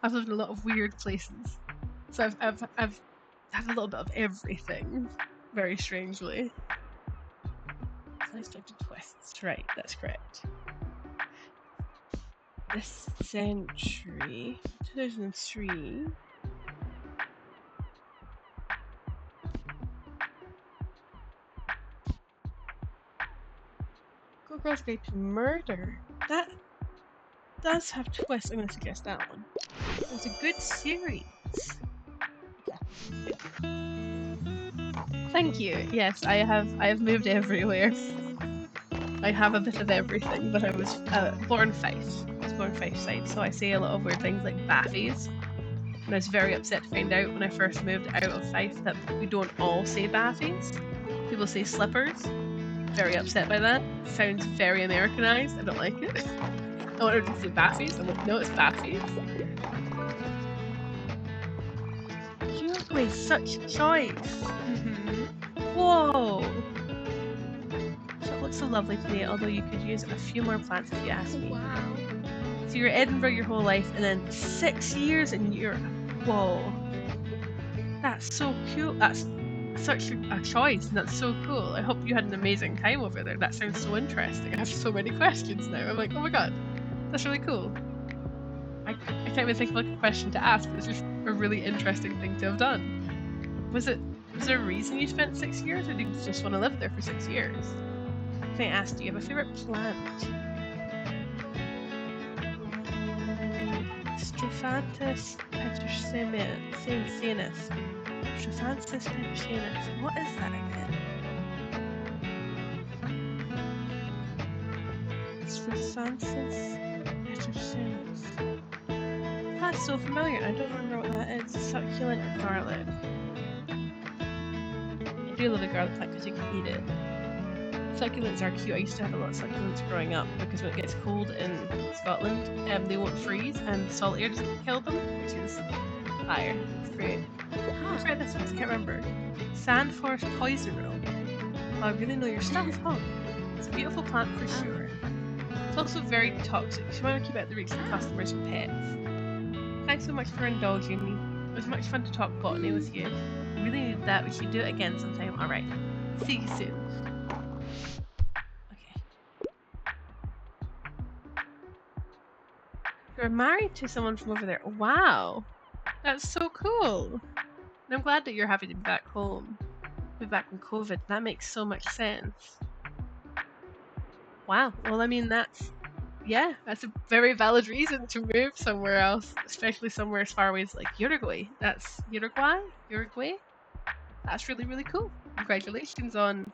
I've lived in a lot of weird places. So I've had a little bit of everything, very strangely. Unexpected twists, right? That's correct. This century, 2003. Go Girls Guide to Murder. That does have twists. I'm going to suggest that one. It's a good series. Thank you. Yes, I have moved everywhere. I have a bit of everything, but I was born Fife. I was born Fife side, so I say a lot of weird things like baffies. And I was very upset to find out when I first moved out of Fife that we don't all say baffies. People say slippers. Very upset by that. It sounds very Americanized. I don't like it. I wanted to say baffies. I'm like, no, it's baffies. Uruguay is such a choice. Whoa! So it looks so lovely today, although you could use a few more plants if you ask me. Wow. So you're Edinburgh your whole life, and then 6 years in Europe. Whoa. That's so cool. That's such a choice, and that's so cool. I hope you had an amazing time over there. That sounds so interesting. I have so many questions now. I'm like, oh my god, that's really cool. I can't even think of like a question to ask, but it's just a really interesting thing to have done. Was there a reason you spent 6 years, or did you just want to live there for 6 years? Can I ask, do you have a favourite plant? Strophanthus petersenus. Strophanthus petersenus. What is that again? Strophanthus petersenus. That's so familiar. I don't remember what that is. Succulent or garlic? I do love a garlic plant because you can eat it. Succulents are cute. I used to have a lot of succulents growing up because when it gets cold in Scotland, they won't freeze and salt air doesn't kill them, which is fire. It's great. I'll try this one. I can't remember. Sand forest poison row. I really know your stuff. Oh, it's a beautiful plant for sure. It's also very toxic, so you want to keep out the reach of customers and pets. Thanks so much for indulging me. It was much fun to talk botany with you. I really needed that. We should do it again sometime. Alright. See you soon. You're married to someone from over there. Wow. That's so cool. And I'm glad that you're happy to be back home. Be back from COVID. That makes so much sense. Wow. Well, I mean, that's a very valid reason to move somewhere else, especially somewhere as far away as like Uruguay. That's Uruguay? That's really, really cool. Congratulations on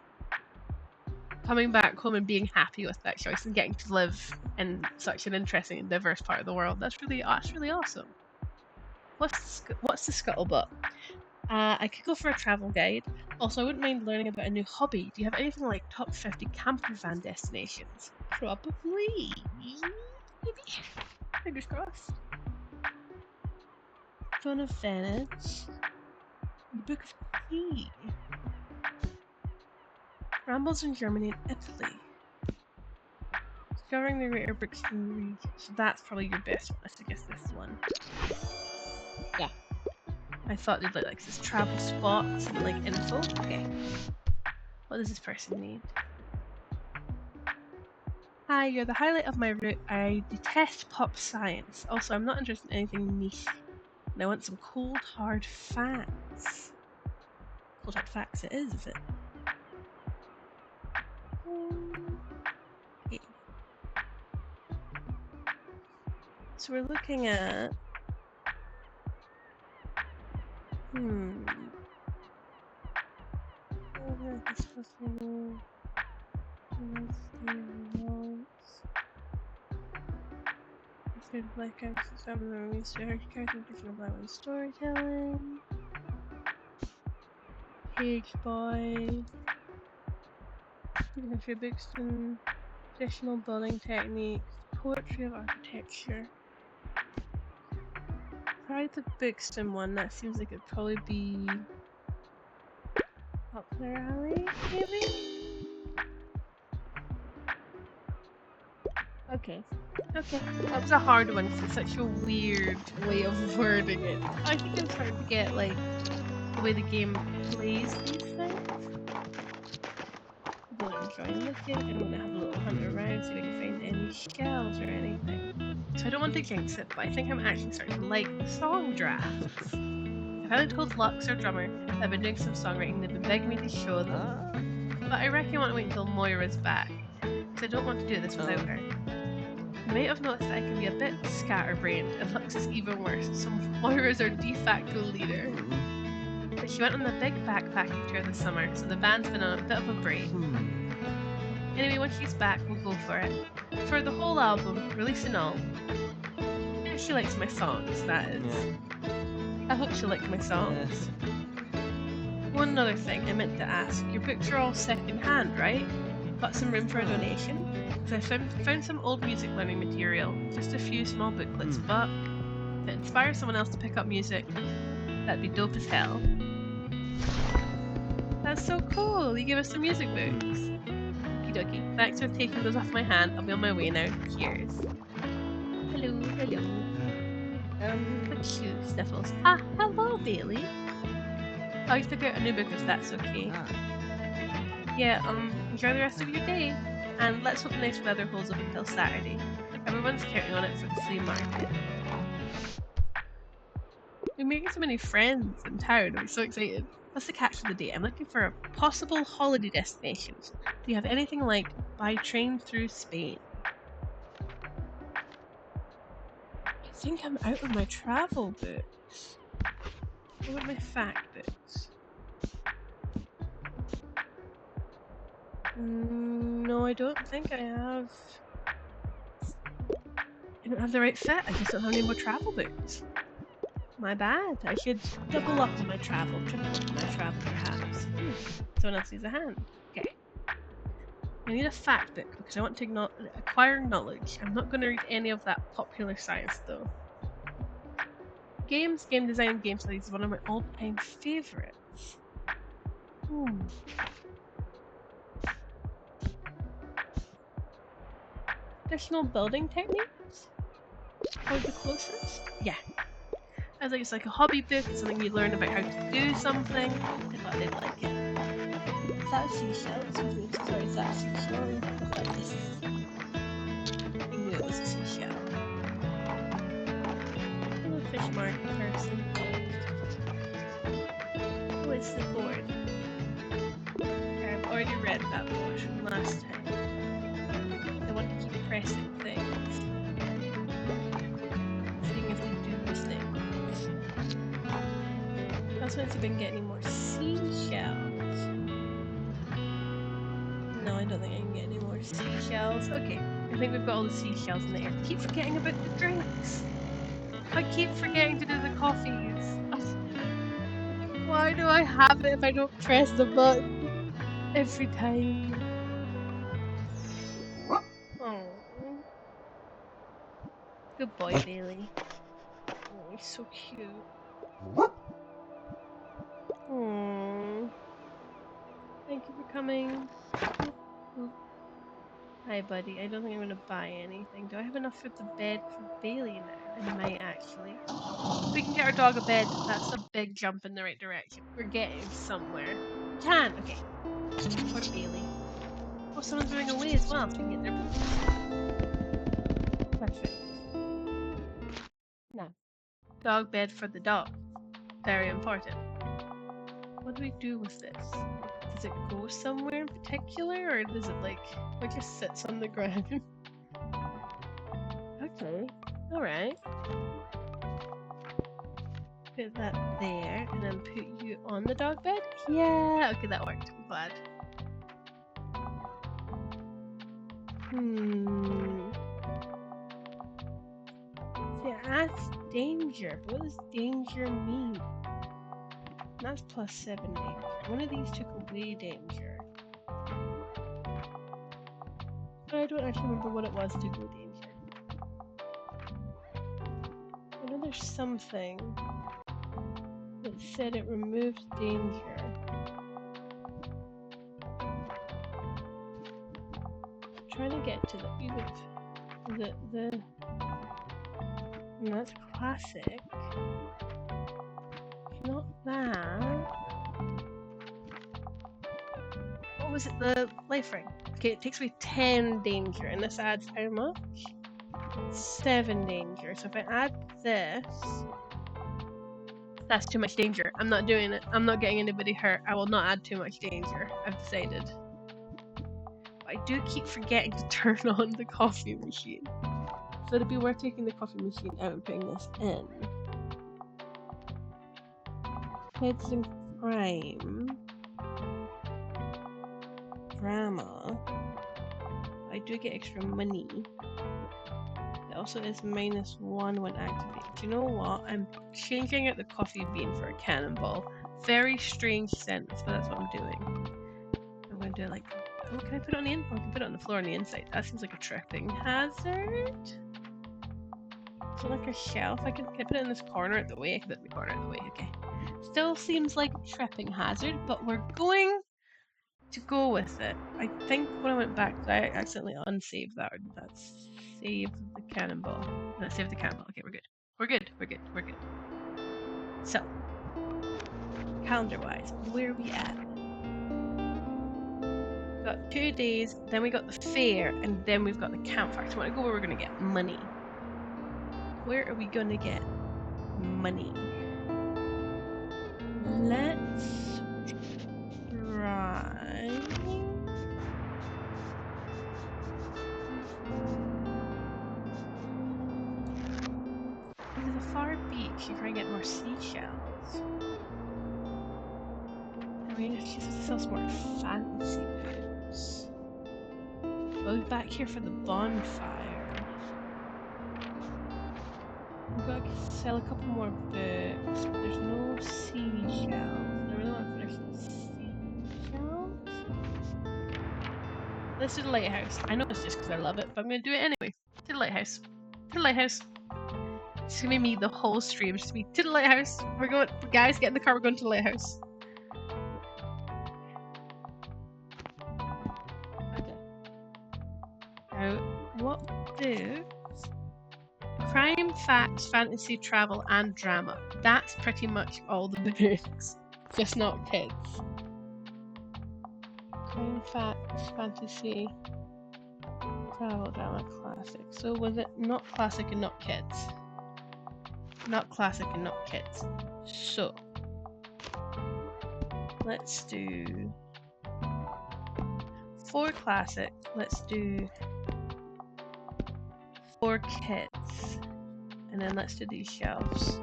coming back home and being happy with that choice and getting to live in such an interesting and diverse part of the world. That's really awesome. What's the scuttlebutt? I could go for a travel guide. Also, I wouldn't mind learning about a new hobby. Do you have anything like top 50 camper van destinations? Probably. Maybe. Fingers crossed. Fun of Venice. The Book of Tea. Rambles in Germany and Italy. Discovering the Greater Brixton region. So that's probably your best one. I suggest this one. Yeah. I thought they'd like this travel spots and like info. Okay. What does this person need? Hi, you're the highlight of my route. I detest pop science. Also, I'm not interested in anything niche. And I want some cold, hard facts. Cold, hard facts it is it? Okay. So we're looking at... storytelling. Page boy. Geometry Brixton. Traditional building techniques. Poetry of architecture. Probably the Brixton one. That seems like it'd probably be up their alley, maybe? Okay. That was a hard one because it's such a weird way of wording it. I think it's hard to get, like, the way the game plays these things. People are enjoying looking. I'm gonna have a little hunt around, see if I can find any shells or anything. So I don't want to jinx it, but I think I'm actually starting to like the song drafts. I've haven't told Lux, our drummer, that I've been doing some songwriting. They've been begging me to show them. But I reckon I want to wait until Moira's back, because I don't want to do this without her. You might have noticed that I can be a bit scatterbrained, and Lux is even worse, so Moira's our de facto leader. But she went on the big backpacking tour this summer, so the band's been on a bit of a break. Anyway, once she's back, we'll go for it. For the whole album, release and all. If she likes my songs, that is. Yeah. I hope she liked my songs. One other thing I meant to ask. Your books are all second-hand, right? Got some room for a donation? Because I found some old music learning material. Just a few small booklets, but if it inspires someone else to pick up music, that'd be dope as hell. That's so cool! You give us some music books. Okie dokie. Thanks for taking those off my hand. I'll be on my way now. Cheers. Hello. Achoo, Sniffles. Ah, hello, Bailey. I took out a new book if that's okay. Yeah, enjoy the rest of your day. And let's hope the nice weather holds up until Saturday. Everyone's counting on it for the flea market. We're making so many friends in town. I'm so excited. What's the catch for the day? I'm looking for possible holiday destinations. Do you have anything like by train through Spain? I think I'm out of my travel books. What about my fact books? No, I don't think I have. I don't have the right fit. I just don't have any more travel books. My bad. I should double up on my travel, triple up on my travel perhaps. Someone else needs a hand. Okay. I need a fact book because I want to acquire knowledge. I'm not going to read any of that popular science though. Games, game design, and game studies is one of my all-time favourites. Additional building techniques? Or the closest? Yeah. I think it's like a hobby book, it's something you learn about how to do something. I thought they'd like it. Is that a seashell? Excuse me, sorry, is that a seashell? Like this. I knew it was a seashell. Hello, fish market person. Oh, it's the board. Okay, I've already read that board from last time. I want to keep pressing things. Seeing if they do the things. I also want to see if I can get any more seashells. No, I don't don't think I can get any more seashells. Okay, I think we've got all the seashells in the air. I keep forgetting about the drinks. I keep forgetting to do the coffees. Why do I have it if I don't press the button every time? Oh, good boy, Bailey. Oh, he's so cute. Oh, thank you for coming. Hi, buddy. I don't think I'm going to buy anything. Do I have enough for the bed for Bailey now? I might, actually. We can get our dog a bed. That's a big jump in the right direction. We're getting somewhere. We can! Okay. For Bailey. Oh, someone's running away as well, so we can get their books. Perfect. Now, dog bed for the dog. Very important. What do we do with this? Does it go somewhere in particular, or does it, like, it just sits on the ground? Okay. Alright. Put that there, and then put you on the dog bed? Yeah! Okay, that worked. I'm glad. See, it adds danger. What does danger mean? That's plus 7 danger. One of these took away danger. But I don't actually remember what it was to go danger. I know there's something that said it removed danger. I'm trying to get to the no, that's classic. Not that. What was it? The life ring. Okay, it takes away 10 danger, and this adds how much? 7 danger. So if I add this, that's too much danger. I'm not doing it. I'm not getting anybody hurt. I will not add too much danger. I've decided. But I do keep forgetting to turn on the coffee machine. So it'd be worth taking the coffee machine out and putting this in. Kids in crime. Drama. I do get extra money. It also is -1 when activated. Do you know what? I'm changing out the coffee bean for a cannonball. Very strange sense, but that's what I'm doing. I'm going to do it like... Oh, can I put it on the inside? I can put it on the floor on the inside. That seems like a tripping hazard. Is it like a shelf? I put it in this corner at the way. I can put it in the corner at the way. Okay. Still seems like a tripping hazard, but we're going to go with it. I think when I went back, I accidentally unsaved that. That's save the cannonball. Let's save the cannonball. Okay, we're good. We're good. We're good. We're good. So, calendar-wise, where are we at? We've got 2 days, then we got the fair, and then we've got the campfire. So I want to go where we're going to get money. Where are we going to get money? Let's try... There's a far beach, you try and get more seashells. I mean, if she's to sell some more fancy books. We'll be back here for the bonfire. We've got to sell a couple more books, but there's no seashells. I really want to finish the seashells. Let's do the lighthouse. I know it's just because I love it, but I'm going to do it anyway. To the lighthouse. To the lighthouse. It's going to be me the whole stream. It's just me to the lighthouse. We're going, guys, get in the car. We're going to the lighthouse. Okay. Now, what do? Crime, facts, fantasy, travel, and drama. That's pretty much all the books. Just not kids. Crime, facts, fantasy, travel, drama, classic. So was it not classic and not kids? Not classic and not kids. So let's do 4 classic. Let's do 4 kids. And then let's do these shelves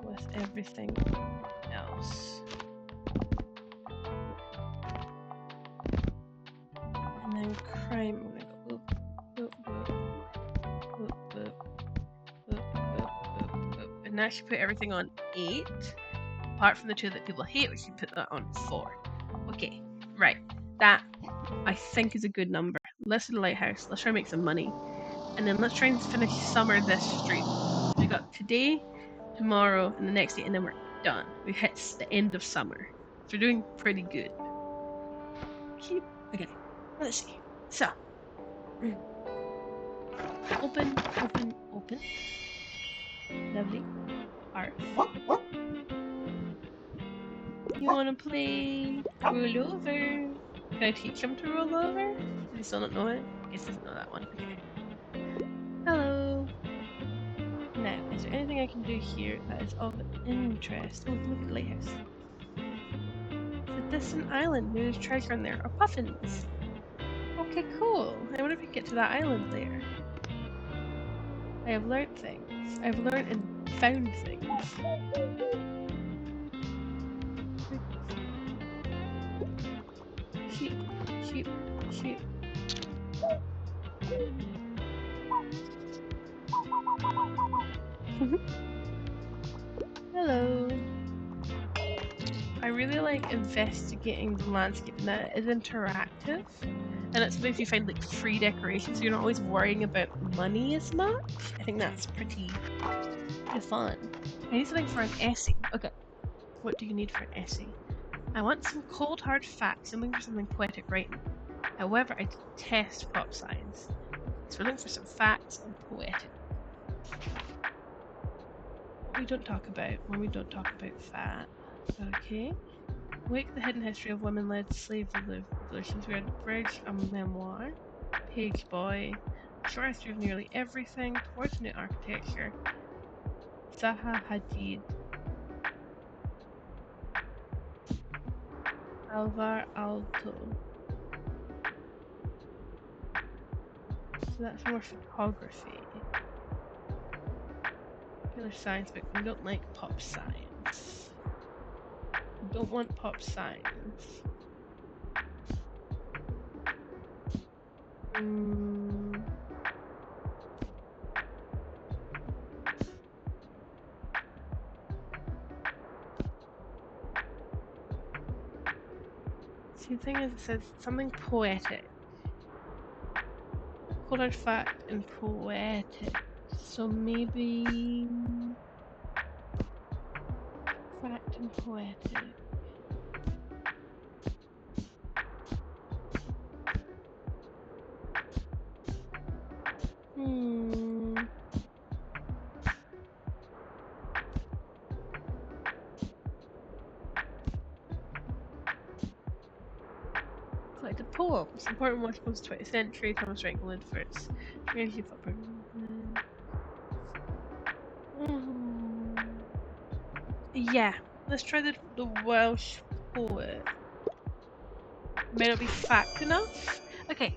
with everything else. can actually put everything on 8, apart from the 2 that people hate, which you put that on 4. Okay, right. That, I think, is a good number. Let's do the Lighthouse. Let's try and make some money. And then let's try and finish summer this stream. We got today, tomorrow, and the next day, and then we're done. We've hit the end of summer. So we're doing pretty good. Okay, let's see. So, open. Lovely. Art. You wanna play roll over? Can I teach him to roll over? Does he still not know it? I guess he doesn't know that one. Okay. Hello. Now, is there anything I can do here that is of interest? Oh, look at the lighthouse. It's a distant island. Maybe there's treasure in there. Or puffins. Okay, cool. I wonder if we can get to that island later. I have learned things. I've learned and found things. Sheep. Hello. I really like investigating the landscape, and that it is interactive. And it's sometimes you find like free decorations, so you're not always worrying about money as much. I think that's pretty fun. I need something for an essay. Okay. What do you need for an essay? I want some cold hard facts. I'm looking for something poetic writing. However, I detest pop science. So we're looking for some facts and poetic. What we don't talk about when we don't talk about fat. Okay. Wake the hidden history of women-led slave revolutions. We had Bridge, a memoir. Page Boy. Short history of nearly everything. Towards new architecture. Zaha Hadid. Alvar Aalto. So that's more photography. Popular science book. We don't like pop science. We don't want pop science. See, the thing is, it says something poetic. Cold hard fact and poetic. So maybe fact and poetic. Collected poems. Important ones post 20th century. Thomas Rankin for its Yeah, let's try the Welsh poet. May not be fact enough. Okay,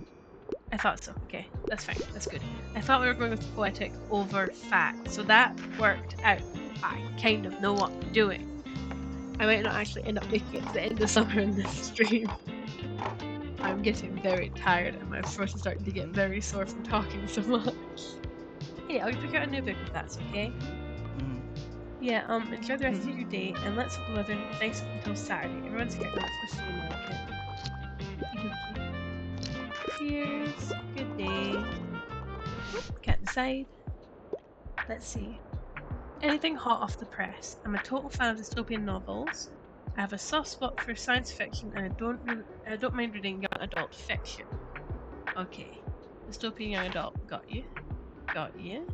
I thought so. Okay, that's fine. That's good. I thought we were going with poetic over fact, so that worked out. I kind of know what I'm doing. I might not actually end up making it to the end of summer in this stream. I'm getting very tired and my throat is starting to get very sore from talking so much. Hey, I'll pick out a new book if that's okay. Yeah, enjoy the rest of your day and let's hope the weather nice up until Saturday. Everyone's getting off the phone like it. Cheers. Good day. Cat inside. Let's see. Anything hot off the press. I'm a total fan of dystopian novels. I have a soft spot for science fiction and I don't mind reading young adult fiction. Okay. Dystopian young adult. Got you. Got you.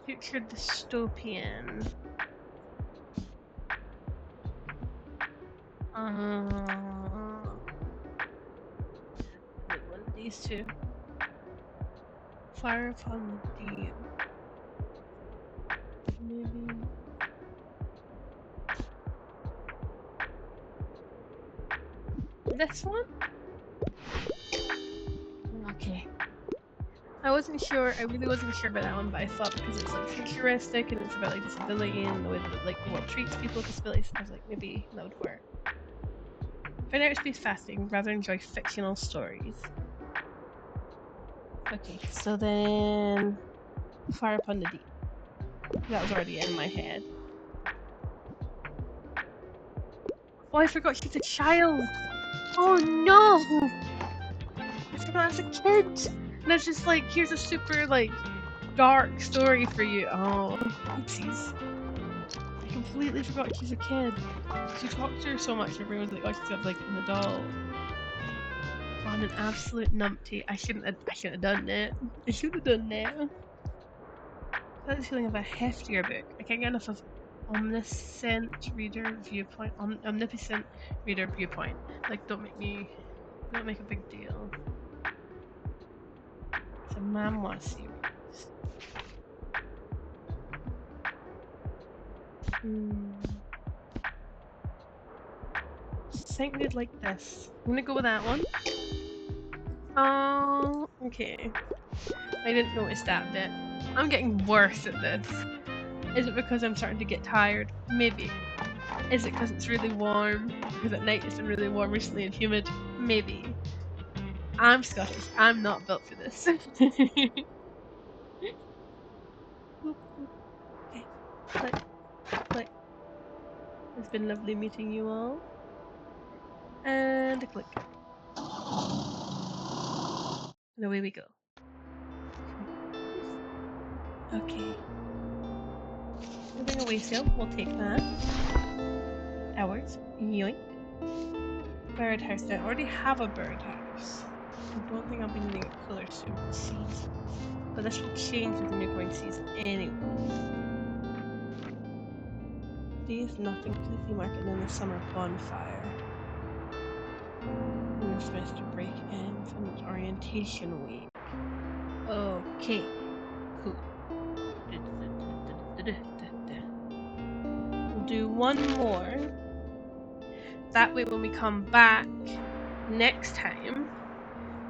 Future dystopian. Like one of these two. Fire upon the deep. Maybe. This one? Okay. I wasn't sure, I really wasn't sure about that one, but I thought because it's like futuristic and it's about like disability and the way that like the world treats people with disabilities, I was like, maybe that would work. Find out space fasting, rather enjoy fictional stories. Okay, so then Fire Upon the Deep. That was already in my head. Oh, I forgot she's a child! Oh no! I forgot as a kid! And it's just like, here's a super like dark story for you. Oh, oopsies. I completely forgot she's a kid. She talked to her so much, everyone's like, oh, she's got like an adult. Oh, I'm an absolute numpty. I shouldn't have done that. I should have done that. I had the feeling of a heftier book. I can't get enough of omniscient reader viewpoint. Omnipotent reader viewpoint. Like, don't make a big deal. It's a memoir series. Something like this. I'm gonna go with that one. Oh, okay. I didn't notice that bit. I'm getting worse at this. Is it because I'm starting to get tired? Maybe. Is it because it's really warm? Because at night it's been really warm recently and humid? Maybe. I'm Scottish. I'm not built for this. Okay. Click. It's been lovely meeting you all. And a click. And away we go. Okay. Moving away still. We'll take that. Hours. Yoink. Birdhouse. I already have a birdhouse. I don't think I'll be needing a cooler soon for the season. But this will change with the new growing season anyway. Leave nothing to the flea market and then the summer bonfire. And the semester break ends and it's orientation week. Okay. Cool. We'll do one more. That way when we come back next time,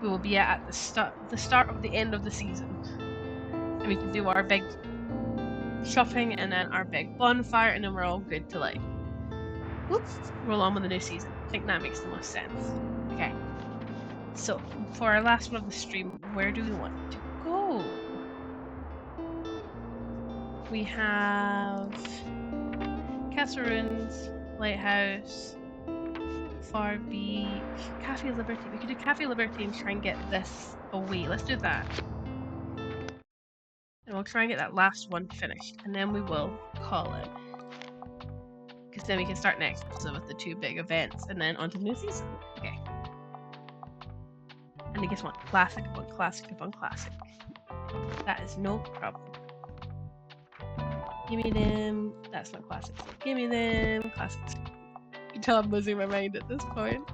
we will be at the start of the end of the season. And we can do our big shopping and then our big bonfire and then we're all good to like roll on with the new season. I think that makes the most sense. Okay. So, for our last one of the stream, where do we want to go? We have Castle Ruins, Lighthouse, Far Beach, Cafe Liberty. We could do Cafe Liberty and try and get this away. Let's do that. And we'll try and get that last one finished, and then we will call it. Because then we can start next episode with the two big events, and then on to the new season. Okay. And I guess what? Classic upon classic upon classic. That is no problem. Give me them. That's not classics. Give me them. Classics. You can tell I'm losing my mind at this point.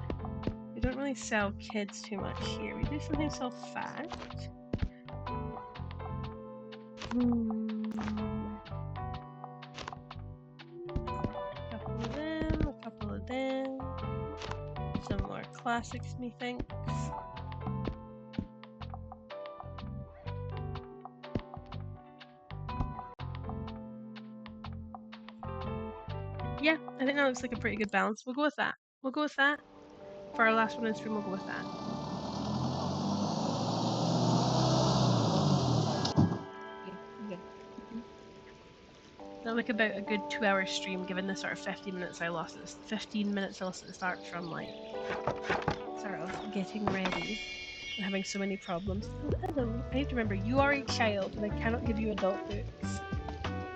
We don't really sell kids too much here. We do sometimes sell fact. A couple of them. Some more classics, methinks. Yeah, I think that looks like a pretty good balance. We'll go with that. For our last one in stream, we'll go with that. Okay. That'll look about a good 2-hour stream, given the sort of 15 minutes I lost at the start from like sort of getting ready and having so many problems. Oh, hello. I need to remember you are a child and I cannot give you adult books.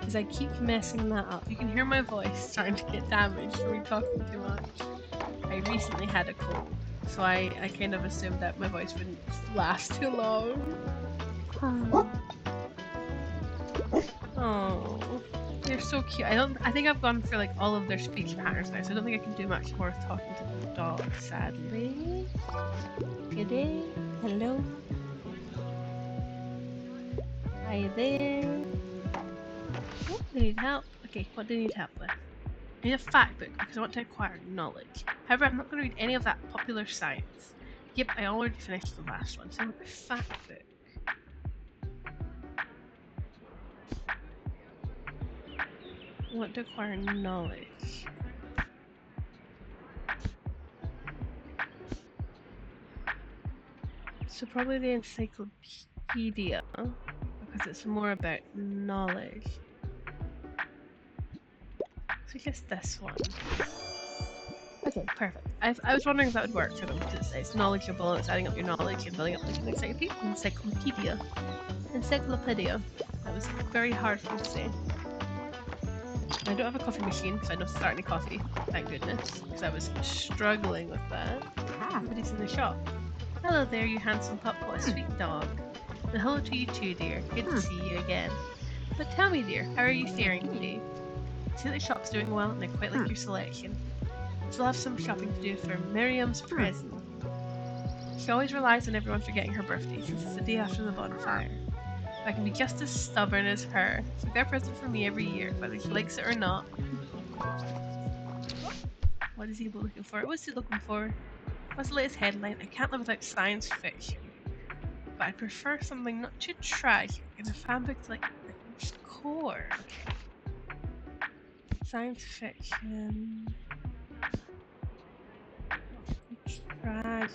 Because I keep messing that up. You can hear my voice starting to get damaged from me talking too much. I recently had a cold, so I kind of assumed that my voice wouldn't last too long. Oh, they're so cute. I think I've gone for like all of their speech patterns now, so I don't think I can do much more talking to the dog, sadly. Good day. Hello. try there. Oh, I need help. Okay, what do you need help with? I need a fact book because I want to acquire knowledge. However, I'm not going to read any of that popular science. Yep, I already finished the last one, so a fact book. I want to acquire knowledge. So probably the encyclopedia, because it's more about knowledge. So just this one. Okay, perfect. I was wondering if that would work for them because it's knowledgeable and it's adding up your knowledge and building up like an encyclopedia. Encyclopedia. That was very hard for me to say. I don't have a coffee machine, so I don't start any coffee. Thank goodness, because I was struggling with that. Everybody's in the shop. Hello there, you handsome pup. What a sweet dog. And hello to you too, dear. Good to see you again. But tell me, dear, how are you faring today? I see that the shop's doing well, and I quite like your selection. Still have some shopping to do for Miriam's present. She always relies on everyone forgetting her birthday, since it's the day after the bonfire. I can be just as stubborn as her, so get a present for me every year, whether she likes it or not. What is he looking for? What's he looking for? What's the latest headline? I can't live without science fiction. But I prefer something not too tragic and a fanfic like Britain's core. Science fiction. Tragic.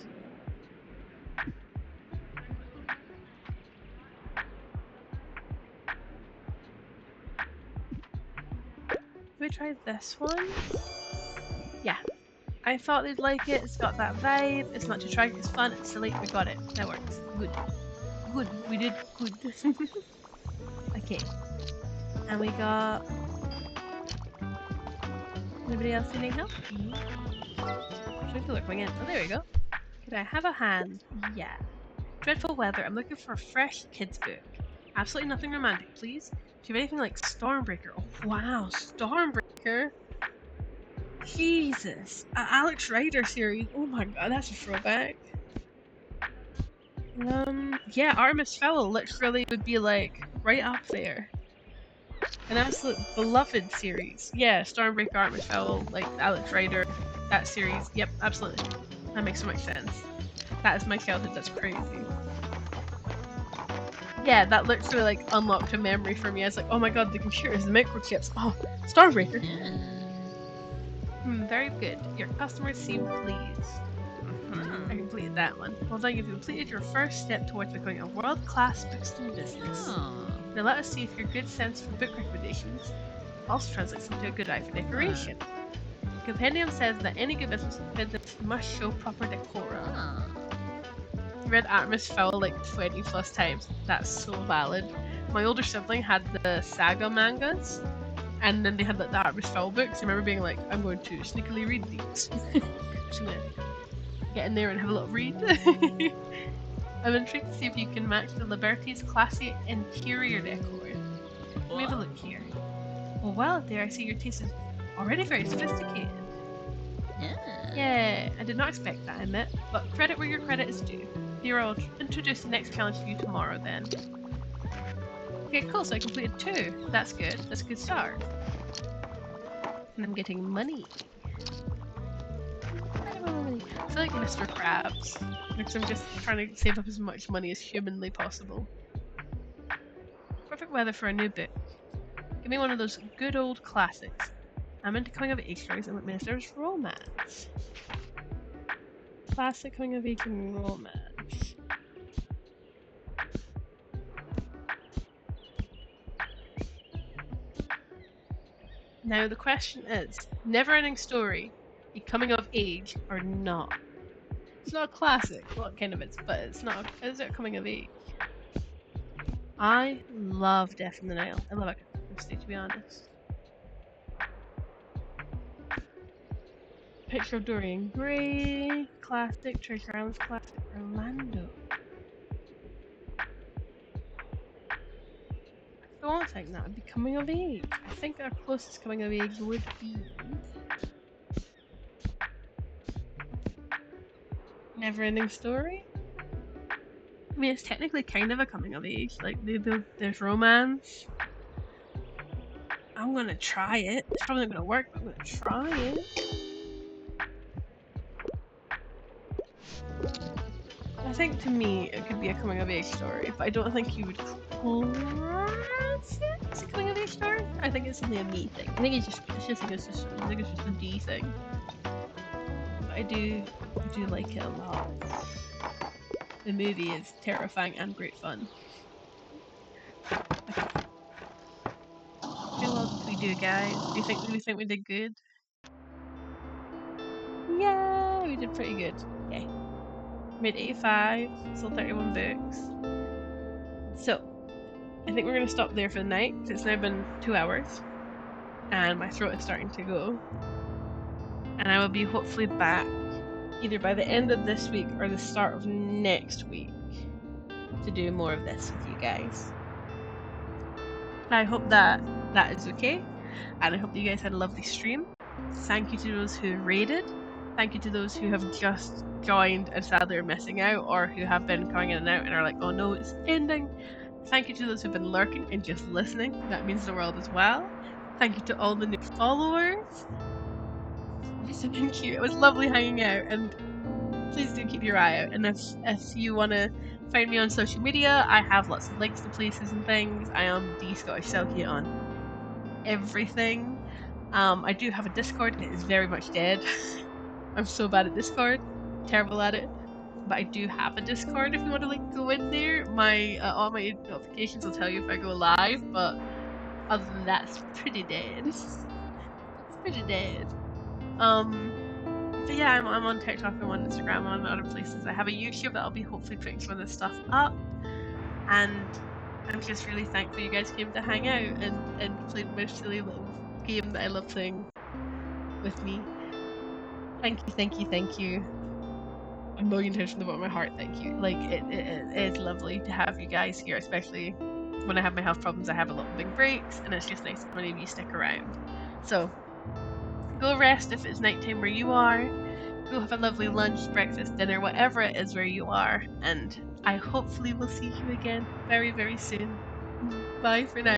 We try this one. Yeah. I thought they'd like it. It's got that vibe. It's not too tragic. It's fun. It's silly. We got it. That works. Good. Good. We did good. Okay. And we got... Anybody else needing help? Should people are coming in? Oh, there we go. Could I have a hand? Yeah. Dreadful weather. I'm looking for a fresh kids book. Absolutely nothing romantic, please. Do you have anything like Stormbreaker? Oh, wow. Stormbreaker? Jesus. Alex Rider series. Oh my god, that's a throwback. Yeah, Artemis Fowl literally would be like right up there. An absolute beloved series. Yeah, Stormbreaker, Artemis Fowl, like Alex Rider, that series. Yep, absolutely. That makes so much sense. That is my childhood, that's crazy. Yeah, that literally like unlocked a memory for me. I was like, oh my god, the computers, the microchips. Oh, Stormbreaker. Very good. Your customers seem pleased. I completed that one. Well done, you've completed your first step towards becoming a world-class bookstore business. Now let us see if your good sense for book recommendations also translates into a good eye for decoration. The compendium says that any good business must show proper decorum. I read Artemis Fowl like 20 plus times. That's so valid. My older sibling had the Saga mangas, and then they had like, the Artemis Fowl books. I remember being like, I'm going to sneakily read these. Just gonna get in there and have a little read. I'm intrigued to see if you can match the Liberty's classy interior decor. Let me have a look here. Oh well, there I see your taste is already very sophisticated. Yeah, I did not expect that, I admit, but credit where your credit is due. Here, I'll introduce the next challenge for you tomorrow then. Okay, cool, so I completed 2. That's good. That's a good start. And I'm getting money. I feel like Mr. Krabs, because I'm just trying to save up as much money as humanly possible. Perfect weather for a new book. Give me one of those good old classics. I'm into coming of age stories and Minister's romance. Classic coming of age and romance. Now the question is, never-ending story, a coming of age or not? It's not a classic, well it kind of is, but it's not. Is it a coming of age? I love Death in the Nile. I love Agatha Christie, to be honest. Picture of Dorian Gray, classic. Treasure Island's classic. Orlando. I don't think that would be coming of age. I think our closest coming of age would be Never-ending Story. I mean, it's technically kind of a coming of age. Like, there's romance. I'm gonna try it. It's probably not gonna work, but I'm gonna try it. I think to me it could be a coming of age story, but I don't think you would class it as a coming of age story. I think it's only a me thing. I think it's just a D thing. But I do like it a lot. The movie is terrifying and great fun. How well did we do, guys? Do we think we did good? Yeah, we did pretty good. Okay. Made 85, sold 31 books. So, I think we're going to stop there for the night, because it's now been 2 hours, and my throat is starting to go. And I will be hopefully back either by the end of this week or the start of next week to do more of this with you guys. I hope that is okay, and I hope that you guys had a lovely stream. Thank you to those who raided. Thank you to those who have just joined and sadly are missing out, or who have been coming in and out and are like, oh no, it's ending. Thank you to those who've been lurking and just listening. That means the world as well. Thank you to all the new followers. Thank you. It was lovely hanging out, and please do keep your eye out. And if you want to find me on social media, I have lots of links to places and things. I am DScottishSelkie on everything. I do have a Discord. It is very much dead. I'm so bad at Discord. Terrible at it. But I do have a Discord if you want to go in there. My all my notifications will tell you if I go live, but other than that, it's pretty dead. It's pretty dead. But yeah, I'm on TikTok, I'm on Instagram, I'm on other places. I have a YouTube that I'll be hopefully putting some of this stuff up, and I'm just really thankful you guys came to hang out and played my silly little game that I love playing with me. Thank you. A million times from the bottom of my heart, thank you. Like, it is lovely to have you guys here, especially when I have my health problems. I have a lot of big breaks, and it's just nice that many of you stick around. So, go rest if it's nighttime where you are. Go have a lovely lunch, breakfast, dinner, whatever it is where you are, and I hopefully will see you again very, very soon. Bye for now.